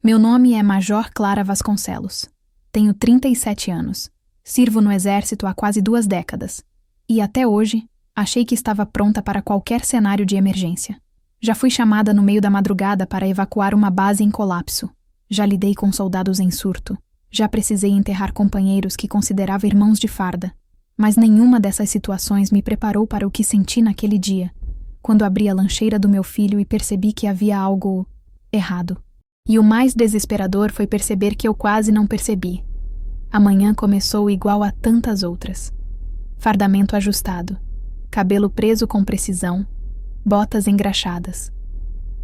Meu nome é Major Clara Vasconcelos. Tenho 37 anos. Sirvo no Exército há quase 2 décadas. E até hoje, achei que estava pronta para qualquer cenário de emergência. Já fui chamada no meio da madrugada para evacuar uma base em colapso. Já lidei com soldados em surto. Já precisei enterrar companheiros que considerava irmãos de farda. Mas nenhuma dessas situações me preparou para o que senti naquele dia, quando abri a lancheira do meu filho e percebi que havia algo errado. E o mais desesperador foi perceber que eu quase não percebi. A manhã começou igual a tantas outras. Fardamento ajustado, cabelo preso com precisão, botas engraxadas.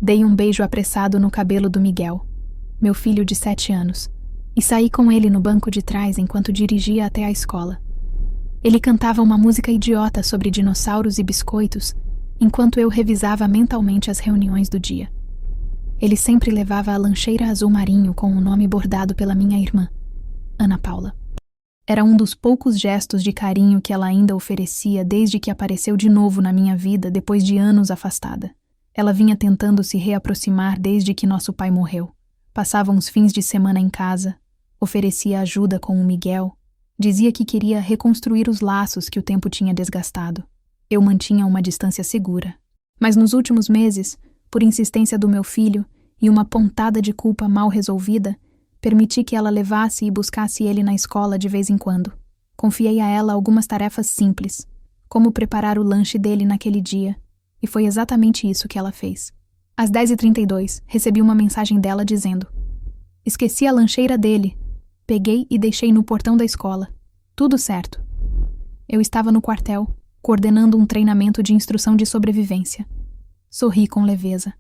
Dei um beijo apressado no cabelo do Miguel, meu filho de 7 anos, e saí com ele no banco de trás enquanto dirigia até a escola. Ele cantava uma música idiota sobre dinossauros e biscoitos, enquanto eu revisava mentalmente as reuniões do dia. Ele sempre levava a lancheira azul marinho com o nome bordado pela minha irmã, Ana Paula. Era um dos poucos gestos de carinho que ela ainda oferecia desde que apareceu de novo na minha vida depois de anos afastada. Ela vinha tentando se reaproximar desde que nosso pai morreu. Passava uns fins de semana em casa, oferecia ajuda com o Miguel, dizia que queria reconstruir os laços que o tempo tinha desgastado. Eu mantinha uma distância segura. Mas nos últimos meses, por insistência do meu filho e uma pontada de culpa mal resolvida, permiti que ela levasse e buscasse ele na escola de vez em quando. Confiei a ela algumas tarefas simples, como preparar o lanche dele naquele dia, e foi exatamente isso que ela fez. Às 10h32, recebi uma mensagem dela dizendo: "Esqueci a lancheira dele. Peguei e deixei no portão da escola. Tudo certo." Eu estava no quartel, coordenando um treinamento de instrução de sobrevivência. Sorri com leveza.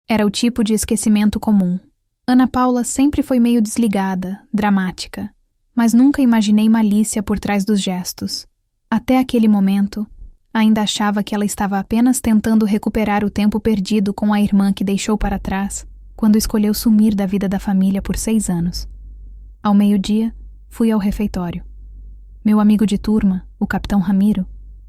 Era o tipo de esquecimento comum. Ana Paula sempre foi meio desligada, dramática, mas nunca imaginei malícia por trás dos gestos. Até aquele momento, ainda achava que ela estava apenas tentando recuperar o tempo perdido com a irmã que deixou para trás, quando escolheu sumir da vida da família por 6 anos. Ao meio-dia, fui ao refeitório. Meu amigo de turma, o capitão Ramiro,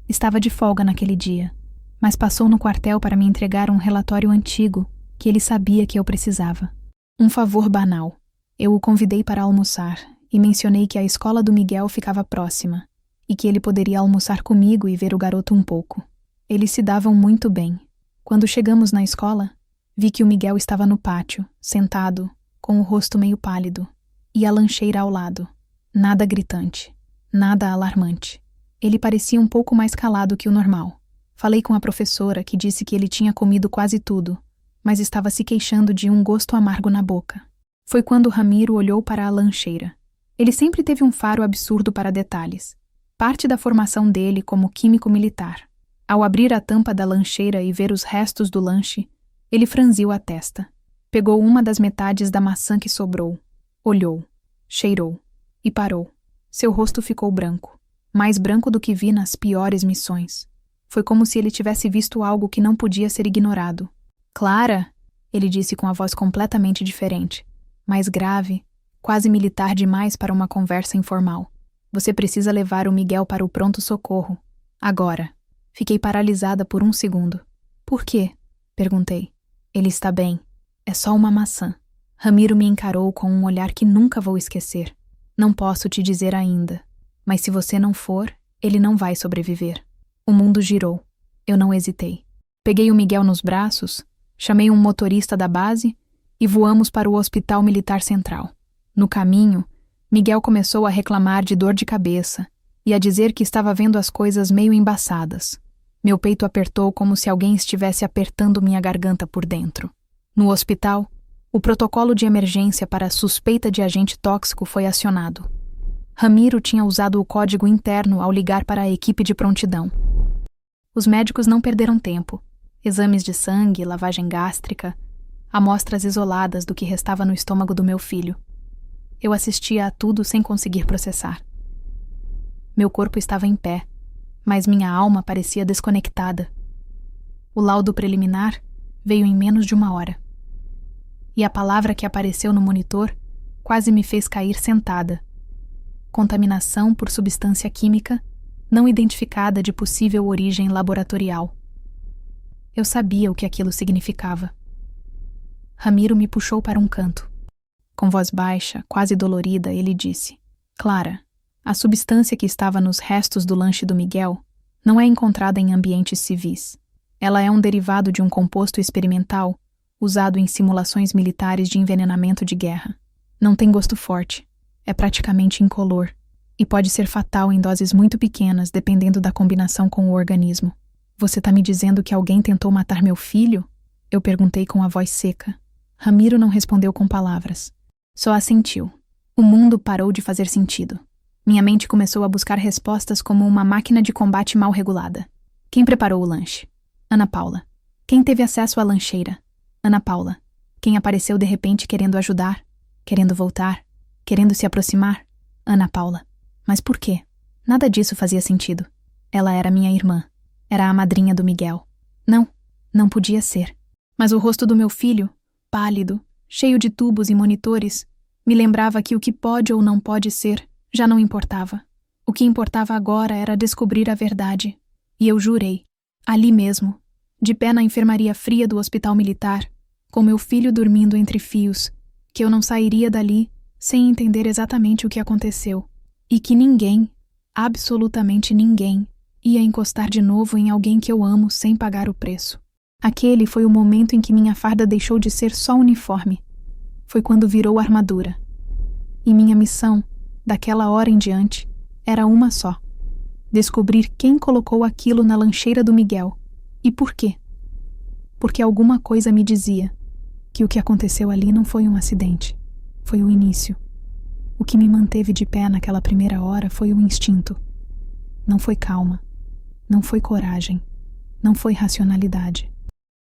estava de folga naquele dia, mas passou no quartel para me entregar um relatório antigo que ele sabia que eu precisava. Um favor banal. Eu o convidei para almoçar e mencionei que a escola do Miguel ficava próxima e que ele poderia almoçar comigo e ver o garoto um pouco. Eles se davam muito bem. Quando chegamos na escola, vi que o Miguel estava no pátio, sentado, com o rosto meio pálido, e a lancheira ao lado. Nada gritante, nada alarmante. Ele parecia um pouco mais calado que o normal. Falei com a professora, que disse que ele tinha comido quase tudo, mas estava se queixando de um gosto amargo na boca. Foi quando Ramiro olhou para a lancheira. Ele sempre teve um faro absurdo para detalhes. Parte da formação dele como químico militar. Ao abrir a tampa da lancheira e ver os restos do lanche, ele franziu a testa. Pegou uma das metades da maçã que sobrou. Olhou, cheirou e parou. Seu rosto ficou branco. Mais branco do que vi nas piores missões. Foi como se ele tivesse visto algo que não podia ser ignorado. "Clara", ele disse com a voz completamente diferente, mais grave, quase militar demais para uma conversa informal. "Você precisa levar o Miguel para o pronto-socorro. Agora." Fiquei paralisada por 1 segundo. "Por quê?" perguntei. "Ele está bem. É só uma maçã." Ramiro me encarou com um olhar que nunca vou esquecer. "Não posso te dizer ainda. Mas se você não for, ele não vai sobreviver." O mundo girou. Eu não hesitei. Peguei o Miguel nos braços, chamei um motorista da base e voamos para o Hospital Militar Central. No caminho, Miguel começou a reclamar de dor de cabeça e a dizer que estava vendo as coisas meio embaçadas. Meu peito apertou como se alguém estivesse apertando minha garganta por dentro. No hospital, o protocolo de emergência para suspeita de agente tóxico foi acionado. Ramiro tinha usado o código interno ao ligar para a equipe de prontidão. Os médicos não perderam tempo. Exames de sangue, lavagem gástrica, amostras isoladas do que restava no estômago do meu filho. Eu assistia a tudo sem conseguir processar. Meu corpo estava em pé, mas minha alma parecia desconectada. O laudo preliminar veio em menos de 1 hora. E a palavra que apareceu no monitor quase me fez cair sentada. Contaminação por substância química não identificada de possível origem laboratorial. Eu sabia o que aquilo significava. Ramiro me puxou para um canto. Com voz baixa, quase dolorida, ele disse: Clara, a substância que estava nos restos do lanche do Miguel não é encontrada em ambientes civis. Ela é um derivado de um composto experimental usado em simulações militares de envenenamento de guerra. Não tem gosto forte, é praticamente incolor e pode ser fatal em doses muito pequenas, dependendo da combinação com o organismo. Você está me dizendo que alguém tentou matar meu filho? Eu perguntei com a voz seca. Ramiro não respondeu com palavras. Só assentiu. O mundo parou de fazer sentido. Minha mente começou a buscar respostas como uma máquina de combate mal regulada. Quem preparou o lanche? Ana Paula. Quem teve acesso à lancheira? Ana Paula. Quem apareceu de repente querendo ajudar? Querendo voltar? Querendo se aproximar? Ana Paula. Mas por quê? Nada disso fazia sentido. Ela era minha irmã. Era a madrinha do Miguel. Não podia ser. Mas o rosto do meu filho, pálido, cheio de tubos e monitores, me lembrava que o que pode ou não pode ser já não importava. O que importava agora era descobrir a verdade. E eu jurei, ali mesmo, de pé na enfermaria fria do hospital militar, com meu filho dormindo entre fios, que eu não sairia dali sem entender exatamente o que aconteceu. E que ninguém, absolutamente ninguém, ia encostar de novo em alguém que eu amo sem pagar o preço. Aquele foi o momento em que minha farda deixou de ser só uniforme. Foi quando virou armadura. E minha missão, daquela hora em diante, era uma só: descobrir quem colocou aquilo na lancheira do Miguel. E por quê? Porque alguma coisa me dizia que o que aconteceu ali não foi um acidente. Foi o início. O que me manteve de pé naquela primeira hora foi o instinto. Não foi calma. Não foi coragem. Não foi racionalidade.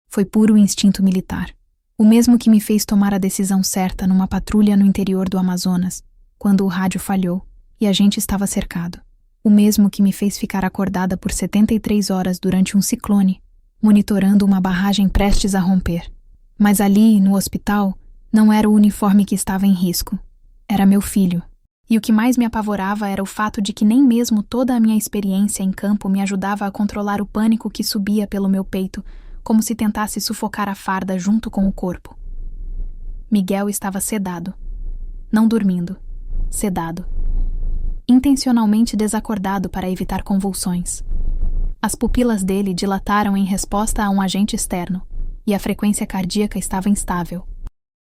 Foi puro instinto militar. O mesmo que me fez tomar a decisão certa numa patrulha no interior do Amazonas, quando o rádio falhou e a gente estava cercado. O mesmo que me fez ficar acordada por 73 horas durante um ciclone, monitorando uma barragem prestes a romper. Mas ali, no hospital, não era o uniforme que estava em risco. Era meu filho. E o que mais me apavorava era o fato de que nem mesmo toda a minha experiência em campo me ajudava a controlar o pânico que subia pelo meu peito, como se tentasse sufocar a farda junto com o corpo. Miguel estava sedado. Não dormindo. Sedado. Intencionalmente desacordado para evitar convulsões. As pupilas dele dilataram em resposta a um agente externo, e a frequência cardíaca estava instável.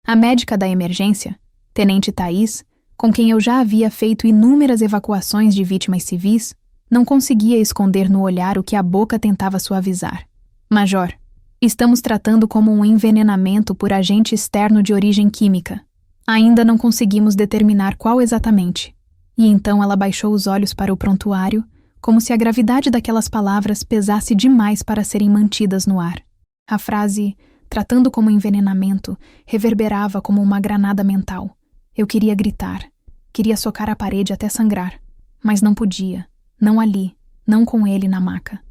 A médica da emergência, Tenente Thaís, com quem eu já havia feito inúmeras evacuações de vítimas civis, não conseguia esconder no olhar o que a boca tentava suavizar. Major, estamos tratando como um envenenamento por agente externo de origem química. Ainda não conseguimos determinar qual exatamente. E então ela baixou os olhos para o prontuário, como se a gravidade daquelas palavras pesasse demais para serem mantidas no ar. A frase, tratando como envenenamento, reverberava como uma granada mental. Eu queria gritar, queria socar a parede até sangrar, mas não podia, não ali, não com ele na maca.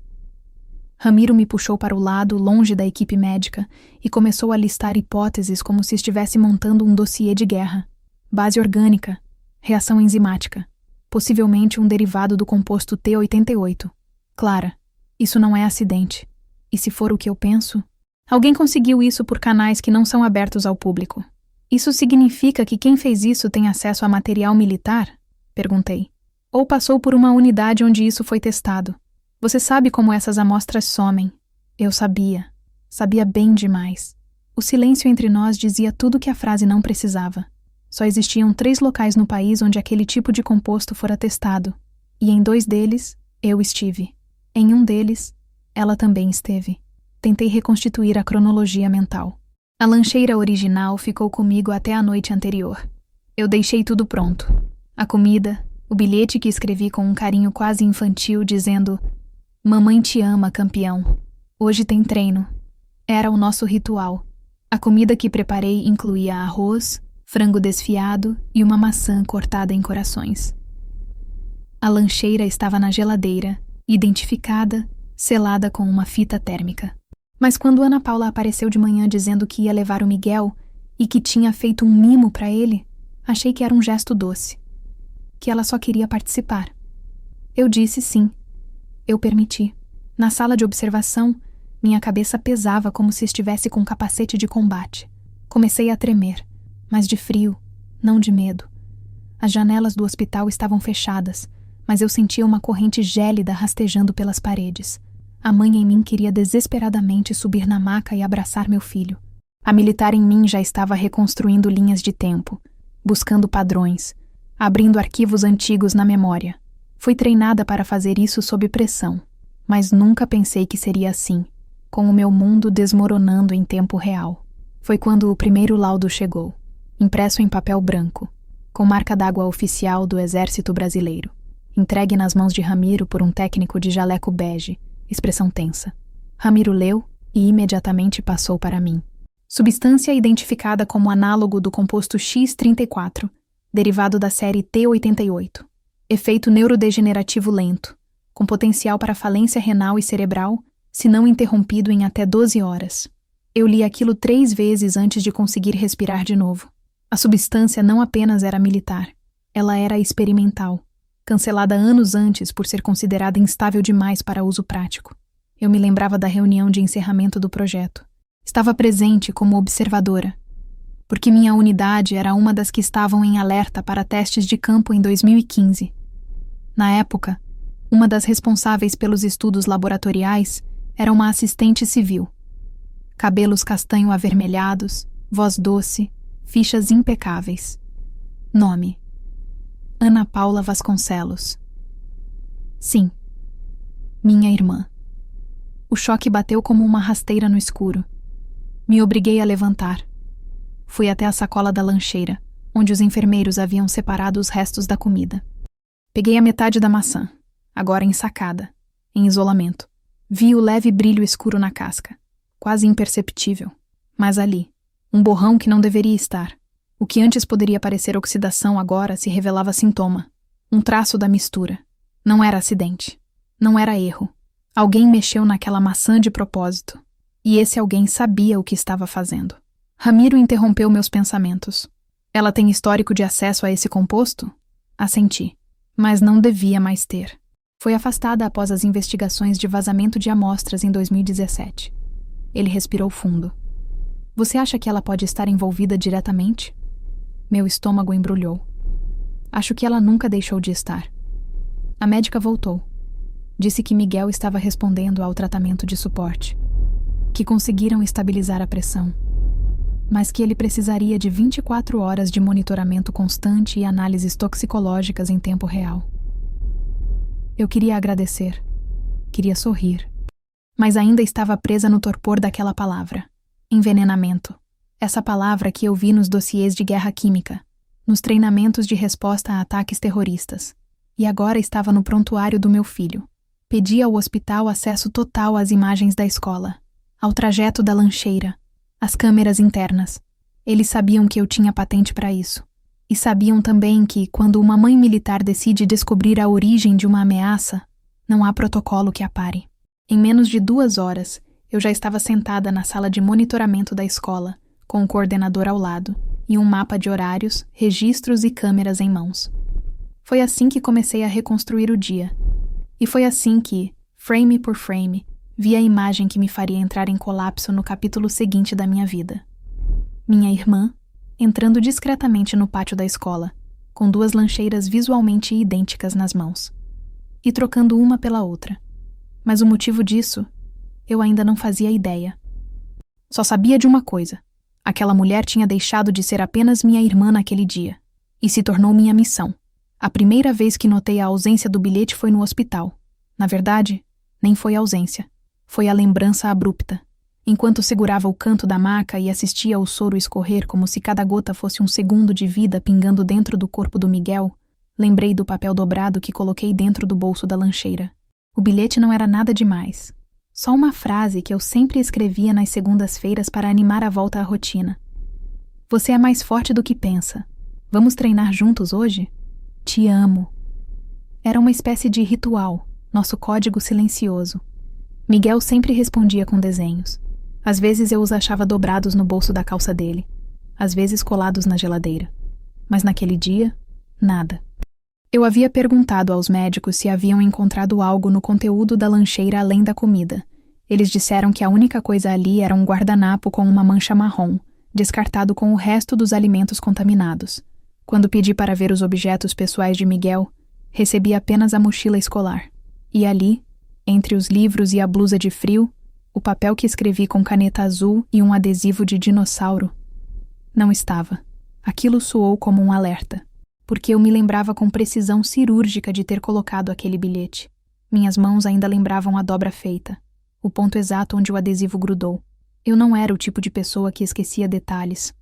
Ramiro me puxou para o lado, longe da equipe médica, e começou a listar hipóteses como se estivesse montando um dossiê de guerra. Base orgânica, reação enzimática, possivelmente um derivado do composto T88. Clara, isso não é acidente. E se for o que eu penso? Alguém conseguiu isso por canais que não são abertos ao público. Isso significa que quem fez isso tem acesso a material militar? Perguntei. Ou passou por uma unidade onde isso foi testado? Você sabe como essas amostras somem. Eu sabia. Sabia bem demais. O silêncio entre nós dizia tudo que a frase não precisava. Só existiam 3 locais no país onde aquele tipo de composto fora testado. E em 2 deles, eu estive. Em um deles, ela também esteve. Tentei reconstituir a cronologia mental. A lancheira original ficou comigo até a noite anterior. Eu deixei tudo pronto. A comida, o bilhete que escrevi com um carinho quase infantil dizendo: "Mamãe te ama, campeão. Hoje tem treino." Era o nosso ritual. A comida que preparei incluía arroz, frango desfiado e uma maçã cortada em corações. A lancheira estava na geladeira, identificada, selada com uma fita térmica. Mas quando Ana Paula apareceu de manhã dizendo que ia levar o Miguel e que tinha feito um mimo para ele, achei que era um gesto doce. Que ela só queria participar. Eu disse sim. Eu permiti. Na sala de observação, minha cabeça pesava como se estivesse com um capacete de combate. Comecei a tremer, mas de frio, Não de medo. As janelas do hospital estavam fechadas, mas eu sentia uma corrente gélida rastejando pelas paredes. A mãe em mim queria desesperadamente subir na maca e abraçar meu filho. A militar em mim já estava reconstruindo linhas de tempo, buscando padrões, abrindo arquivos antigos na memória. Fui treinada para fazer isso sob pressão, mas nunca pensei que seria assim, com o meu mundo desmoronando em tempo real. Foi quando o primeiro laudo chegou, impresso em papel branco, com marca d'água oficial do Exército Brasileiro, entregue nas mãos de Ramiro por um técnico de jaleco bege, expressão tensa. Ramiro leu e imediatamente passou para mim. Substância identificada como análogo do composto X34, derivado da série T88. Efeito neurodegenerativo lento, com potencial para falência renal e cerebral, se não interrompido em até 12 horas. Eu li aquilo 3 vezes antes de conseguir respirar de novo. A substância não apenas era militar, ela era experimental, cancelada anos antes por ser considerada instável demais para uso prático. Eu me lembrava da reunião de encerramento do projeto. Estava presente como observadora, porque minha unidade era uma das que estavam em alerta para testes de campo em 2015. Na época, uma das responsáveis pelos estudos laboratoriais era uma assistente civil. Cabelos castanho avermelhados, voz doce, fichas impecáveis. Nome: Ana Paula Vasconcelos. Sim, minha irmã. O choque bateu como uma rasteira no escuro. Me obriguei a levantar. Fui até a sacola da lancheira, onde os enfermeiros haviam separado os restos da comida. Peguei a metade da maçã, agora ensacada, em isolamento. Vi o leve brilho escuro na casca, quase imperceptível. Mas ali, um borrão que não deveria estar. O que antes poderia parecer oxidação agora se revelava sintoma. Um traço da mistura. Não era acidente. Não era erro. Alguém mexeu naquela maçã de propósito. E esse alguém sabia o que estava fazendo. Ramiro interrompeu meus pensamentos. Ela tem histórico de acesso a esse composto? Assenti. Mas não devia mais ter. Foi afastada após as investigações de vazamento de amostras em 2017. Ele respirou fundo. Você acha que ela pode estar envolvida diretamente? Meu estômago embrulhou. Acho que ela nunca deixou de estar. A médica voltou. Disse que Miguel estava respondendo ao tratamento de suporte, que conseguiram estabilizar a pressão, mas que ele precisaria de 24 horas de monitoramento constante e análises toxicológicas em tempo real. Eu queria agradecer, queria sorrir, mas ainda estava presa no torpor daquela palavra. Envenenamento. Essa palavra que eu vi nos dossiês de guerra química, nos treinamentos de resposta a ataques terroristas, e agora estava no prontuário do meu filho. Pedi ao hospital acesso total às imagens da escola, ao trajeto da lancheira, às câmeras internas. Eles sabiam que eu tinha patente para isso. E sabiam também que, quando uma mãe militar decide descobrir a origem de uma ameaça, não há protocolo que a pare. Em menos de 2 horas, eu já estava sentada na sala de monitoramento da escola, com o coordenador ao lado, e um mapa de horários, registros e câmeras em mãos. Foi assim que comecei a reconstruir o dia. E foi assim que, frame por frame, vi a imagem que me faria entrar em colapso no capítulo seguinte da minha vida. Minha irmã, entrando discretamente no pátio da escola, com 2 lancheiras visualmente idênticas nas mãos, e trocando uma pela outra. Mas o motivo disso, eu ainda não fazia ideia. Só sabia de uma coisa. Aquela mulher tinha deixado de ser apenas minha irmã naquele dia, e se tornou minha missão. A primeira vez que notei a ausência do bilhete foi no hospital. Na verdade, nem foi ausência. Foi a lembrança abrupta. Enquanto segurava o canto da maca e assistia ao soro escorrer como se cada gota fosse um segundo de vida pingando dentro do corpo do Miguel, lembrei do papel dobrado que coloquei dentro do bolso da lancheira. O bilhete não era nada demais. Só uma frase que eu sempre escrevia nas segundas-feiras para animar a volta à rotina. Você é mais forte do que pensa. Vamos treinar juntos hoje? Te amo. Era uma espécie de ritual, nosso código silencioso. Miguel sempre respondia com desenhos. Às vezes eu os achava dobrados no bolso da calça dele, às vezes colados na geladeira. Mas naquele dia, nada. Eu havia perguntado aos médicos se haviam encontrado algo no conteúdo da lancheira além da comida. Eles disseram que a única coisa ali era um guardanapo com uma mancha marrom, descartado com o resto dos alimentos contaminados. Quando pedi para ver os objetos pessoais de Miguel, recebi apenas a mochila escolar. E ali, entre os livros e a blusa de frio, o papel que escrevi com caneta azul e um adesivo de dinossauro. Não estava. Aquilo soou como um alerta, porque eu me lembrava com precisão cirúrgica de ter colocado aquele bilhete. Minhas mãos ainda lembravam a dobra feita, o ponto exato onde o adesivo grudou. Eu não era o tipo de pessoa que esquecia detalhes.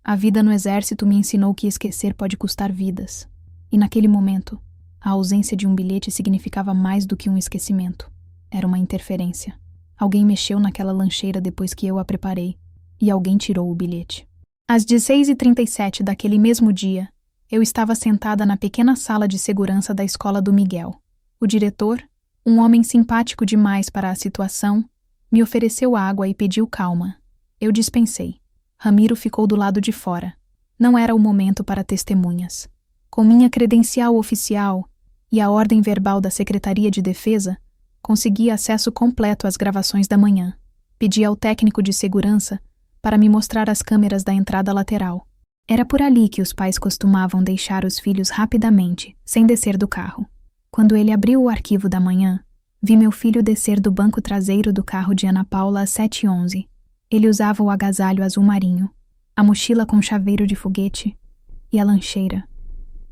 A vida no exército me ensinou que esquecer pode custar vidas. E naquele momento, a ausência de um bilhete significava mais do que um esquecimento. Era uma interferência. Alguém mexeu naquela lancheira depois que eu a preparei, e alguém tirou o bilhete. Às 16h37 daquele mesmo dia, eu estava sentada na pequena sala de segurança da escola do Miguel. O diretor, um homem simpático demais para a situação, me ofereceu água e pediu calma. Eu dispensei. Ramiro ficou do lado de fora. Não era o momento para testemunhas. Com minha credencial oficial e a ordem verbal da Secretaria de Defesa, consegui acesso completo às gravações da manhã. Pedi ao técnico de segurança para me mostrar as câmeras da entrada lateral. Era por ali que os pais costumavam deixar os filhos rapidamente, sem descer do carro. Quando ele abriu o arquivo da manhã, vi meu filho descer do banco traseiro do carro de Ana Paula às 7h11. Ele usava o agasalho azul marinho, a mochila com chaveiro de foguete e a lancheira,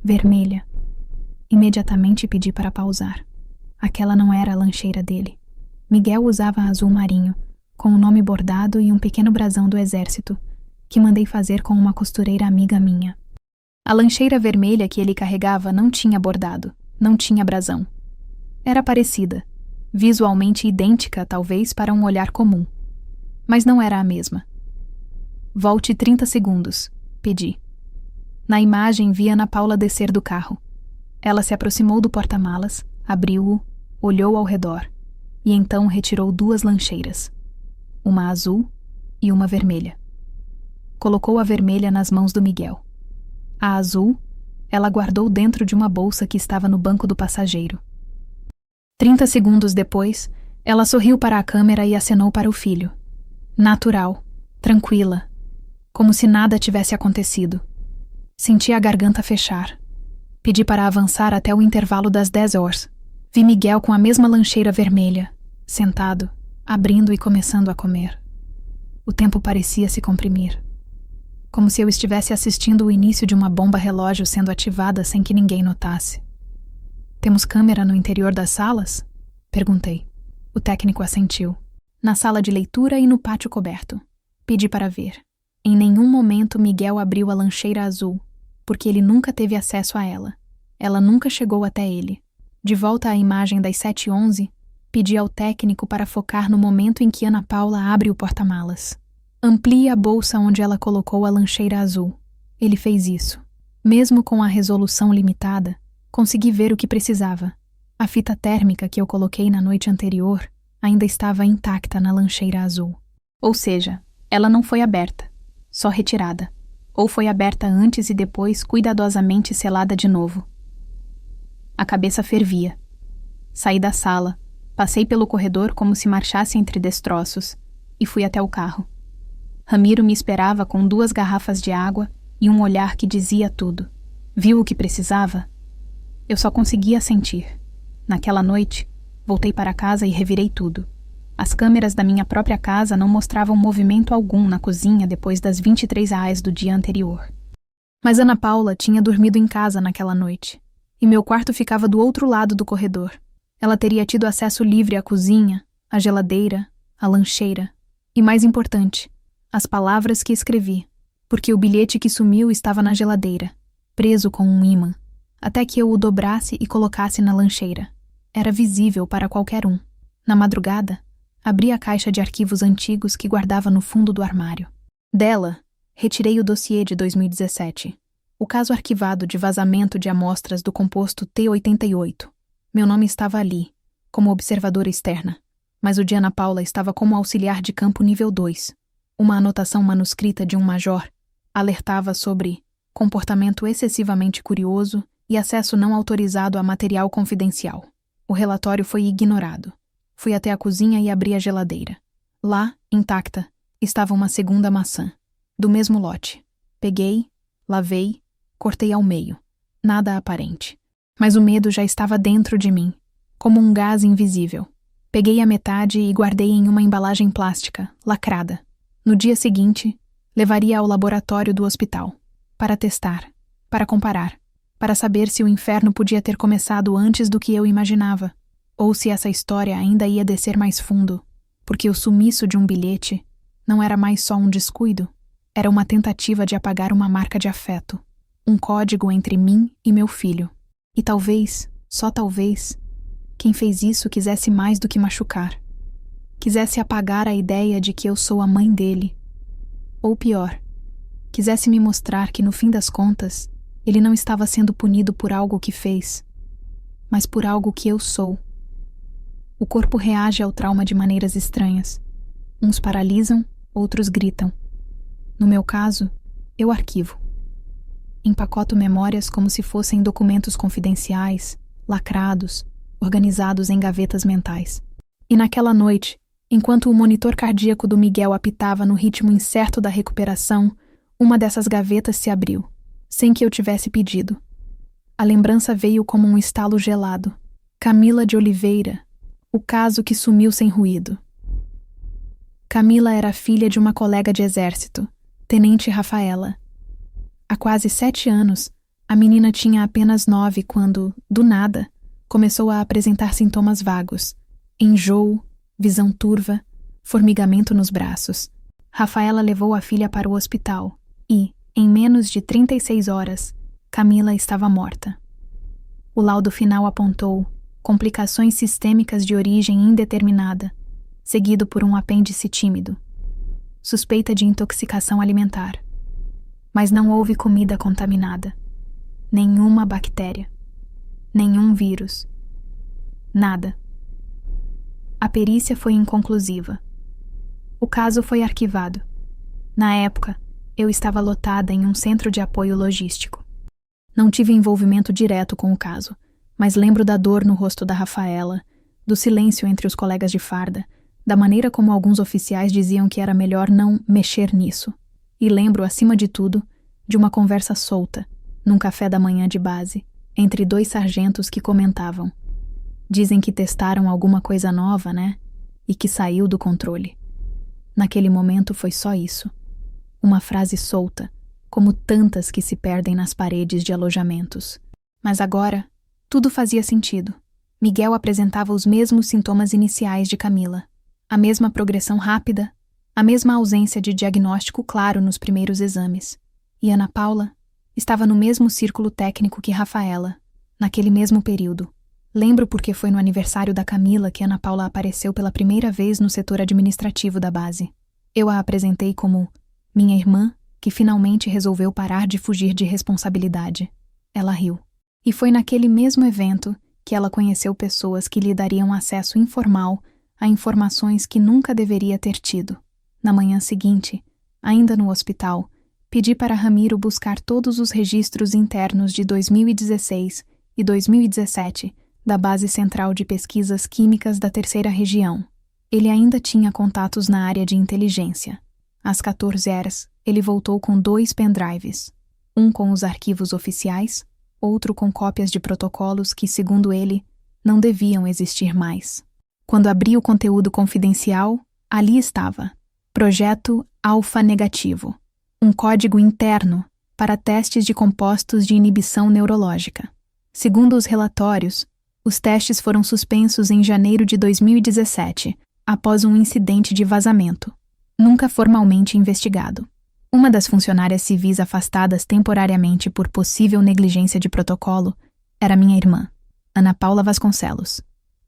vermelha. Imediatamente pedi para pausar. Aquela não era a lancheira dele. Miguel usava azul marinho, com o nome bordado e um pequeno brasão do exército, que mandei fazer com uma costureira amiga minha. A lancheira vermelha que ele carregava não tinha bordado, não tinha brasão. Era parecida, visualmente idêntica talvez para um olhar comum. Mas não era a mesma. Volte 30 segundos, pedi. Na imagem vi Ana Paula descer do carro. Ela se aproximou do porta-malas, abriu-o, olhou ao redor e então retirou 2 lancheiras, uma azul e uma vermelha. Colocou a vermelha nas mãos do Miguel. A azul, ela guardou dentro de uma bolsa que estava no banco do passageiro. 30 segundos depois, ela sorriu para a câmera e acenou para o filho. Natural, tranquila, como se nada tivesse acontecido. Senti a garganta fechar. Pedi para avançar até o intervalo das 10h. Vi Miguel com a mesma lancheira vermelha, sentado, abrindo e começando a comer. O tempo parecia se comprimir, como se eu estivesse assistindo o início de uma bomba relógio sendo ativada sem que ninguém notasse. Temos câmera no interior das salas? Perguntei. O técnico assentiu. Na sala de leitura e no pátio coberto. Pedi para ver. Em nenhum momento Miguel abriu a lancheira azul, porque ele nunca teve acesso a ela. Ela nunca chegou até ele. De volta à imagem das 7h11, pedi ao técnico para focar no momento em que Ana Paula abre o porta-malas. Amplie a bolsa onde ela colocou a lancheira azul. Ele fez isso. Mesmo com a resolução limitada, consegui ver o que precisava. A fita térmica que eu coloquei na noite anterior ainda estava intacta na lancheira azul. Ou seja, ela não foi aberta, só retirada. Ou foi aberta antes e depois cuidadosamente selada de novo. A cabeça fervia. Saí da sala, passei pelo corredor como se marchasse entre destroços e fui até o carro. Ramiro me esperava com 2 garrafas de água e um olhar que dizia tudo. Viu o que precisava? Eu só conseguia sentir. Naquela noite, voltei para casa e revirei tudo. As câmeras da minha própria casa não mostravam movimento algum na cozinha depois das 23h do dia anterior. Mas Ana Paula tinha dormido em casa naquela noite, e meu quarto ficava do outro lado do corredor. Ela teria tido acesso livre à cozinha, à geladeira, à lancheira, e mais importante, as palavras que escrevi, porque o bilhete que sumiu estava na geladeira, preso com um ímã, até que eu o dobrasse e colocasse na lancheira. Era visível para qualquer um. Na madrugada, abri a caixa de arquivos antigos que guardava no fundo do armário. Dela, retirei o dossiê de 2017, o caso arquivado de vazamento de amostras do composto T88. Meu nome estava ali, como observadora externa, mas o de Ana Paula estava como auxiliar de campo nível 2. Uma anotação manuscrita de um major alertava sobre comportamento excessivamente curioso e acesso não autorizado a material confidencial. O relatório foi ignorado. Fui até a cozinha e abri a geladeira. Lá, intacta, estava uma segunda maçã, do mesmo lote. Peguei, lavei Cortei ao meio. Nada aparente. Mas o medo já estava dentro de mim, como um gás invisível. Peguei a metade e guardei em uma embalagem plástica, lacrada. No dia seguinte, levaria ao laboratório do hospital, para testar, para comparar, para saber se o inferno podia ter começado antes do que eu imaginava, ou se essa história ainda ia descer mais fundo, porque o sumiço de um bilhete não era mais só um descuido, era uma tentativa de apagar uma marca de afeto, um código entre mim e meu filho. E talvez, só talvez, quem fez isso quisesse mais do que machucar. Quisesse apagar a ideia de que eu sou a mãe dele. Ou pior, quisesse me mostrar que, no fim das contas, ele não estava sendo punido por algo que fez, mas por algo que eu sou. O corpo reage ao trauma de maneiras estranhas. Uns paralisam, outros gritam. No meu caso, eu arquivo. Empacoto memórias como se fossem documentos confidenciais, lacrados, organizados em gavetas mentais. E naquela noite, enquanto o monitor cardíaco do Miguel apitava no ritmo incerto da recuperação, uma dessas gavetas se abriu, sem que eu tivesse pedido. A lembrança veio como um estalo gelado. Camila de Oliveira, o caso que sumiu sem ruído. Camila era filha de uma colega de exército, Tenente Rafaela. Há quase 7 anos, a menina tinha apenas 9 quando, do nada, começou a apresentar sintomas vagos, enjoo, visão turva, formigamento nos braços. Rafaela levou a filha para o hospital e, em menos de 36 horas, Camila estava morta. O laudo final apontou complicações sistêmicas de origem indeterminada, seguido por um apêndice tímido. Suspeita de intoxicação alimentar. Mas não houve comida contaminada. Nenhuma bactéria. Nenhum vírus. Nada. A perícia foi inconclusiva. O caso foi arquivado. Na época, eu estava lotada em um centro de apoio logístico. Não tive envolvimento direto com o caso, mas lembro da dor no rosto da Rafaela, do silêncio entre os colegas de farda, da maneira como alguns oficiais diziam que era melhor não mexer nisso. E lembro, acima de tudo, de uma conversa solta, num café da manhã de base, entre 2 sargentos que comentavam. Dizem que testaram alguma coisa nova, né? E que saiu do controle. Naquele momento foi só isso. Uma frase solta, como tantas que se perdem nas paredes de alojamentos. Mas agora, tudo fazia sentido. Miguel apresentava os mesmos sintomas iniciais de Camila. A mesma progressão rápida, a mesma ausência de diagnóstico claro nos primeiros exames. E Ana Paula estava no mesmo círculo técnico que Rafaela, naquele mesmo período. Lembro porque foi no aniversário da Camila que Ana Paula apareceu pela primeira vez no setor administrativo da base. Eu a apresentei como minha irmã, que finalmente resolveu parar de fugir de responsabilidade. Ela riu. E foi naquele mesmo evento que ela conheceu pessoas que lhe dariam acesso informal a informações que nunca deveria ter tido. Na manhã seguinte, ainda no hospital, pedi para Ramiro buscar todos os registros internos de 2016 e 2017 da Base Central de Pesquisas Químicas da Terceira Região. Ele ainda tinha contatos na área de inteligência. Às 14 horas, ele voltou com 2 pendrives, um com os arquivos oficiais, outro com cópias de protocolos que, segundo ele, não deviam existir mais. Quando abri o conteúdo confidencial, ali estava: Projeto Alfa Negativo, um código interno para testes de compostos de inibição neurológica. Segundo os relatórios, os testes foram suspensos em janeiro de 2017, após um incidente de vazamento, nunca formalmente investigado. Uma das funcionárias civis afastadas temporariamente por possível negligência de protocolo era minha irmã, Ana Paula Vasconcelos,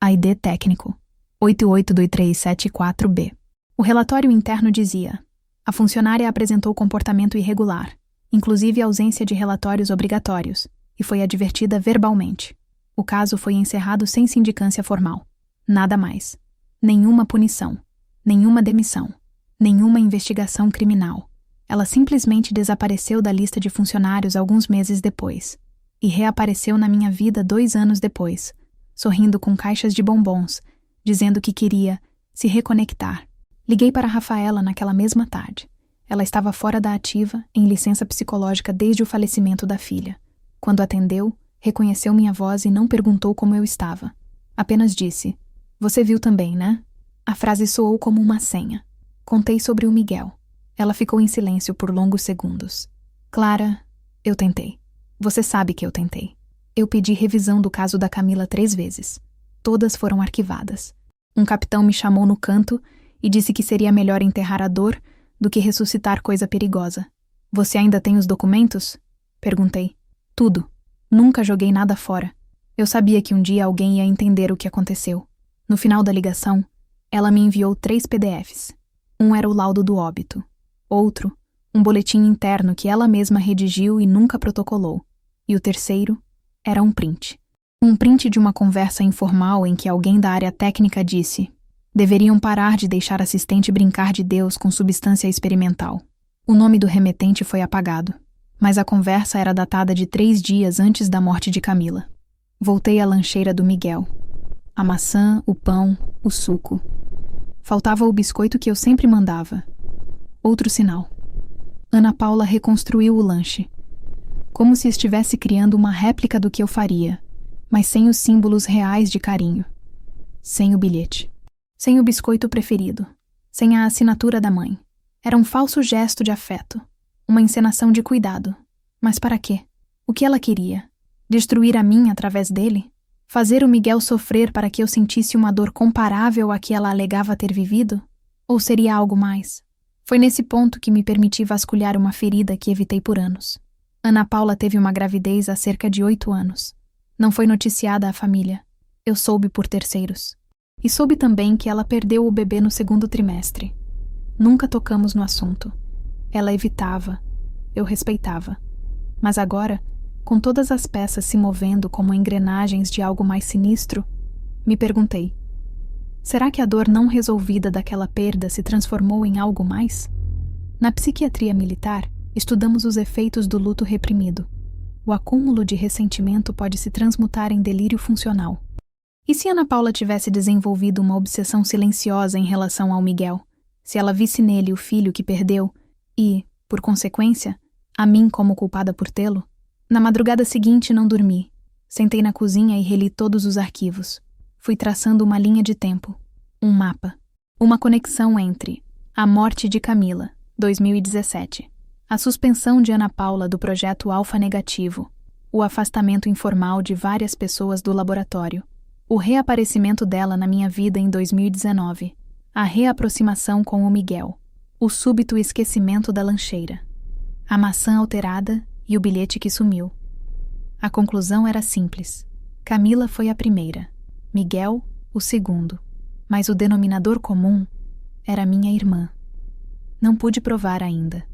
ID técnico 882374B. O relatório interno dizia: a funcionária apresentou comportamento irregular, inclusive ausência de relatórios obrigatórios, e foi advertida verbalmente. O caso foi encerrado sem sindicância formal. Nada mais. Nenhuma punição. Nenhuma demissão. Nenhuma investigação criminal. Ela simplesmente desapareceu da lista de funcionários alguns meses depois. E reapareceu na minha vida 2 anos depois, sorrindo com caixas de bombons, dizendo que queria se reconectar. Liguei para a Rafaela naquela mesma tarde. Ela estava fora da ativa, em licença psicológica desde o falecimento da filha. Quando atendeu, reconheceu minha voz e não perguntou como eu estava. Apenas disse: "Você viu também, né?" A frase soou como uma senha. Contei sobre o Miguel. Ela ficou em silêncio por longos segundos. "Clara, eu tentei. Você sabe que eu tentei. Eu pedi revisão do caso da Camila 3 vezes. Todas foram arquivadas. Um capitão me chamou no canto e disse que seria melhor enterrar a dor do que ressuscitar coisa perigosa. Você ainda tem os documentos?" Perguntei. "Tudo. Nunca joguei nada fora. Eu sabia que um dia alguém ia entender o que aconteceu." No final da ligação, ela me enviou 3 PDFs. Um era o laudo do óbito. Outro, um boletim interno que ela mesma redigiu e nunca protocolou. E o terceiro era um print. Um print de uma conversa informal em que alguém da área técnica disse: "Deveriam parar de deixar assistente brincar de Deus com substância experimental." O nome do remetente foi apagado, mas a conversa era datada de 3 dias antes da morte de Camila. Voltei à lancheira do Miguel. A maçã, o pão, o suco. Faltava o biscoito que eu sempre mandava. Outro sinal. Ana Paula reconstruiu o lanche. Como se estivesse criando uma réplica do que eu faria, mas sem os símbolos reais de carinho. Sem o bilhete. Sem o biscoito preferido. Sem a assinatura da mãe. Era um falso gesto de afeto. Uma encenação de cuidado. Mas para quê? O que ela queria? Destruir a mim através dele? Fazer o Miguel sofrer para que eu sentisse uma dor comparável à que ela alegava ter vivido? Ou seria algo mais? Foi nesse ponto que me permiti vasculhar uma ferida que evitei por anos. Ana Paula teve uma gravidez há cerca de 8 anos. Não foi noticiada à família. Eu soube por terceiros. E soube também que ela perdeu o bebê no 2º trimestre. Nunca tocamos no assunto. Ela evitava. Eu respeitava. Mas agora, com todas as peças se movendo como engrenagens de algo mais sinistro, me perguntei: será que a dor não resolvida daquela perda se transformou em algo mais? Na psiquiatria militar, estudamos os efeitos do luto reprimido. O acúmulo de ressentimento pode se transmutar em delírio funcional. E se Ana Paula tivesse desenvolvido uma obsessão silenciosa em relação ao Miguel? Se ela visse nele o filho que perdeu e, por consequência, a mim como culpada por tê-lo? Na madrugada seguinte não dormi. Sentei na cozinha e reli todos os arquivos. Fui traçando uma linha de tempo. Um mapa. Uma conexão entre a morte de Camila, 2017. A suspensão de Ana Paula do projeto Alfa Negativo. O afastamento informal de várias pessoas do laboratório. O reaparecimento dela na minha vida em 2019. A reaproximação com o Miguel. O súbito esquecimento da lancheira. A maçã alterada e o bilhete que sumiu. A conclusão era simples. Camila foi a primeira. Miguel, o segundo. Mas o denominador comum era minha irmã. Não pude provar ainda.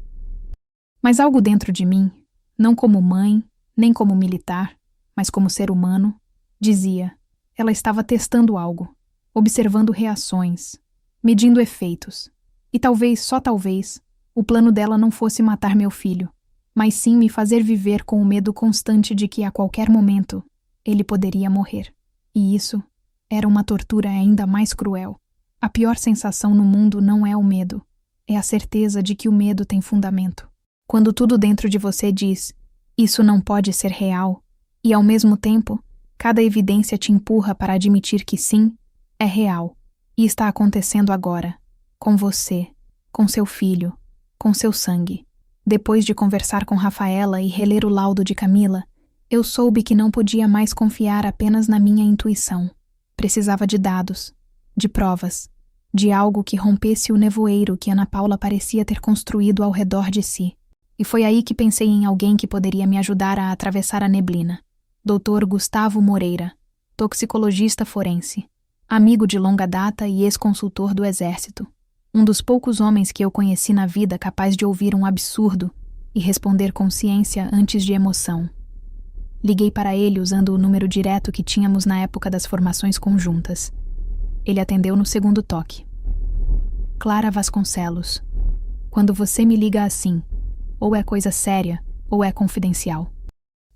Mas algo dentro de mim, não como mãe, nem como militar, mas como ser humano, dizia: ela estava testando algo, observando reações, medindo efeitos. E talvez, só talvez, o plano dela não fosse matar meu filho, mas sim me fazer viver com o medo constante de que a qualquer momento ele poderia morrer. E isso era uma tortura ainda mais cruel. A pior sensação no mundo não é o medo, é a certeza de que o medo tem fundamento. Quando tudo dentro de você diz: isso não pode ser real, e ao mesmo tempo, cada evidência te empurra para admitir que sim, é real, e está acontecendo agora, com você, com seu filho, com seu sangue. Depois de conversar com Rafaela e reler o laudo de Camila, eu soube que não podia mais confiar apenas na minha intuição. Precisava de dados, de provas, de algo que rompesse o nevoeiro que Ana Paula parecia ter construído ao redor de si. E foi aí que pensei em alguém que poderia me ajudar a atravessar a neblina. Dr. Gustavo Moreira, toxicologista forense, amigo de longa data e ex-consultor do Exército. Um dos poucos homens que eu conheci na vida capaz de ouvir um absurdo e responder com ciência antes de emoção. Liguei para ele usando o número direto que tínhamos na época das formações conjuntas. Ele atendeu no segundo toque. Clara Vasconcelos. Quando você me liga assim, ou é coisa séria, ou é confidencial.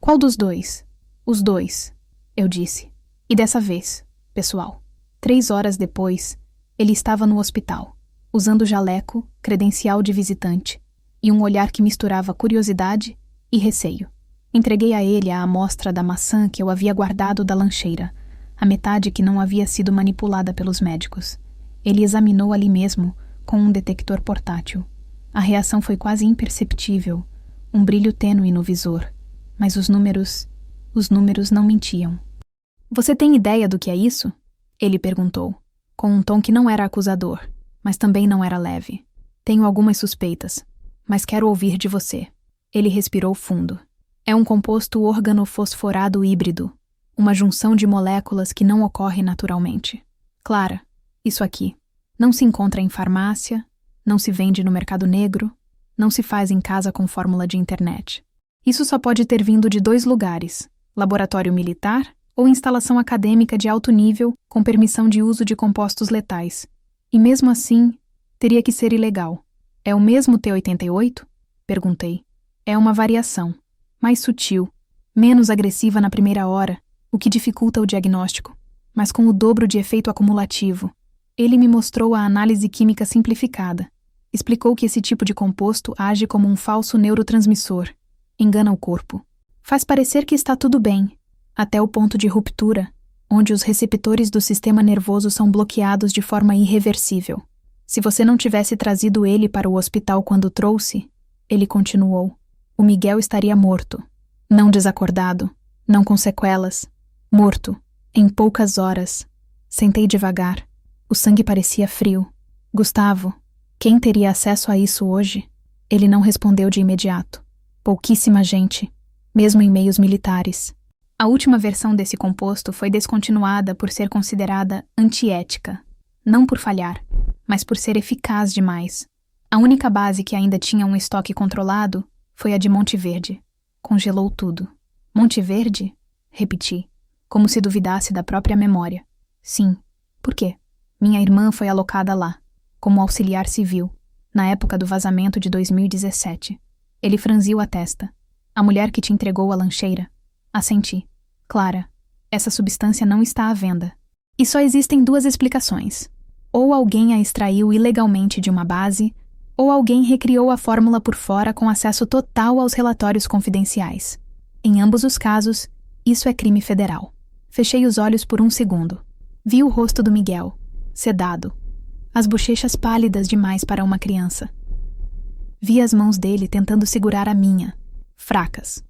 Qual dos dois? Os dois, eu disse. E dessa vez, pessoal. 3 horas depois, ele estava no hospital, usando jaleco, credencial de visitante, e um olhar que misturava curiosidade e receio. Entreguei a ele a amostra da maçã que eu havia guardado da lancheira, a metade que não havia sido manipulada pelos médicos. Ele examinou ali mesmo, com um detector portátil. A reação foi quase imperceptível, um brilho tênue no visor, mas os números não mentiam. Você tem ideia do que é isso? Ele perguntou, com um tom que não era acusador, mas também não era leve. Tenho algumas suspeitas, mas quero ouvir de você. Ele respirou fundo. É um composto organofosforado híbrido, uma junção de moléculas que não ocorre naturalmente. Clara, isso aqui. Não se encontra em farmácia, não se vende no mercado negro, não se faz em casa com fórmula de internet. Isso só pode ter vindo de 2 lugares, laboratório militar ou instalação acadêmica de alto nível com permissão de uso de compostos letais. E mesmo assim, teria que ser ilegal. É o mesmo T-88? Perguntei. É uma variação, mais sutil, menos agressiva na primeira hora, o que dificulta o diagnóstico, mas com o dobro de efeito acumulativo. Ele me mostrou a análise química simplificada. Explicou que esse tipo de composto age como um falso neurotransmissor. Engana o corpo. Faz parecer que está tudo bem, até o ponto de ruptura, onde os receptores do sistema nervoso são bloqueados de forma irreversível. Se você não tivesse trazido ele para o hospital quando trouxe, ele continuou, o Miguel estaria morto. Não desacordado, não com sequelas. Morto, em poucas horas. Sentei devagar. O sangue parecia frio. Gustavo, quem teria acesso a isso hoje? Ele não respondeu de imediato. Pouquíssima gente, mesmo em meios militares. A última versão desse composto foi descontinuada por ser considerada antiética. Não por falhar, mas por ser eficaz demais. A única base que ainda tinha um estoque controlado foi a de Monte Verde. Congelou tudo. Monte Verde? Repeti, como se duvidasse da própria memória. Sim. Por quê? Minha irmã foi alocada lá, como auxiliar civil, na época do vazamento de 2017. Ele franziu a testa. A mulher que te entregou a lancheira? Assenti. Clara, essa substância não está à venda. E só existem 2 explicações. Ou alguém a extraiu ilegalmente de uma base, ou alguém recriou a fórmula por fora com acesso total aos relatórios confidenciais. Em ambos os casos, isso é crime federal. Fechei os olhos por um segundo. Vi o rosto do Miguel, sedado, as bochechas pálidas demais para uma criança. Vi as mãos dele tentando segurar a minha, fracas.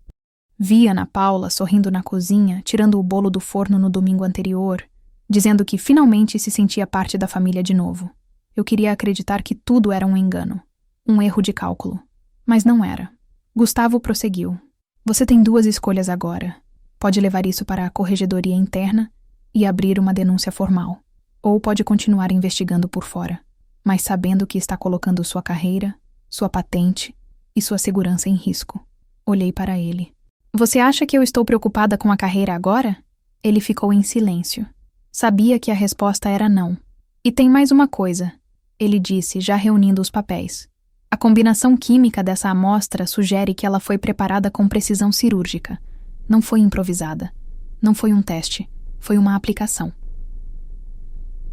Vi Ana Paula sorrindo na cozinha, tirando o bolo do forno no domingo anterior, dizendo que finalmente se sentia parte da família de novo. Eu queria acreditar que tudo era um engano, um erro de cálculo. Mas não era. Gustavo prosseguiu. Você tem 2 escolhas agora. Pode levar isso para a corregedoria interna e abrir uma denúncia formal. Ou pode continuar investigando por fora, mas sabendo que está colocando sua carreira, sua patente e sua segurança em risco. Olhei para ele. Você acha que eu estou preocupada com a carreira agora? Ele ficou em silêncio. Sabia que a resposta era não. E tem mais uma coisa, ele disse, já reunindo os papéis. A combinação química dessa amostra sugere que ela foi preparada com precisão cirúrgica. Não foi improvisada. Não foi um teste. Foi uma aplicação.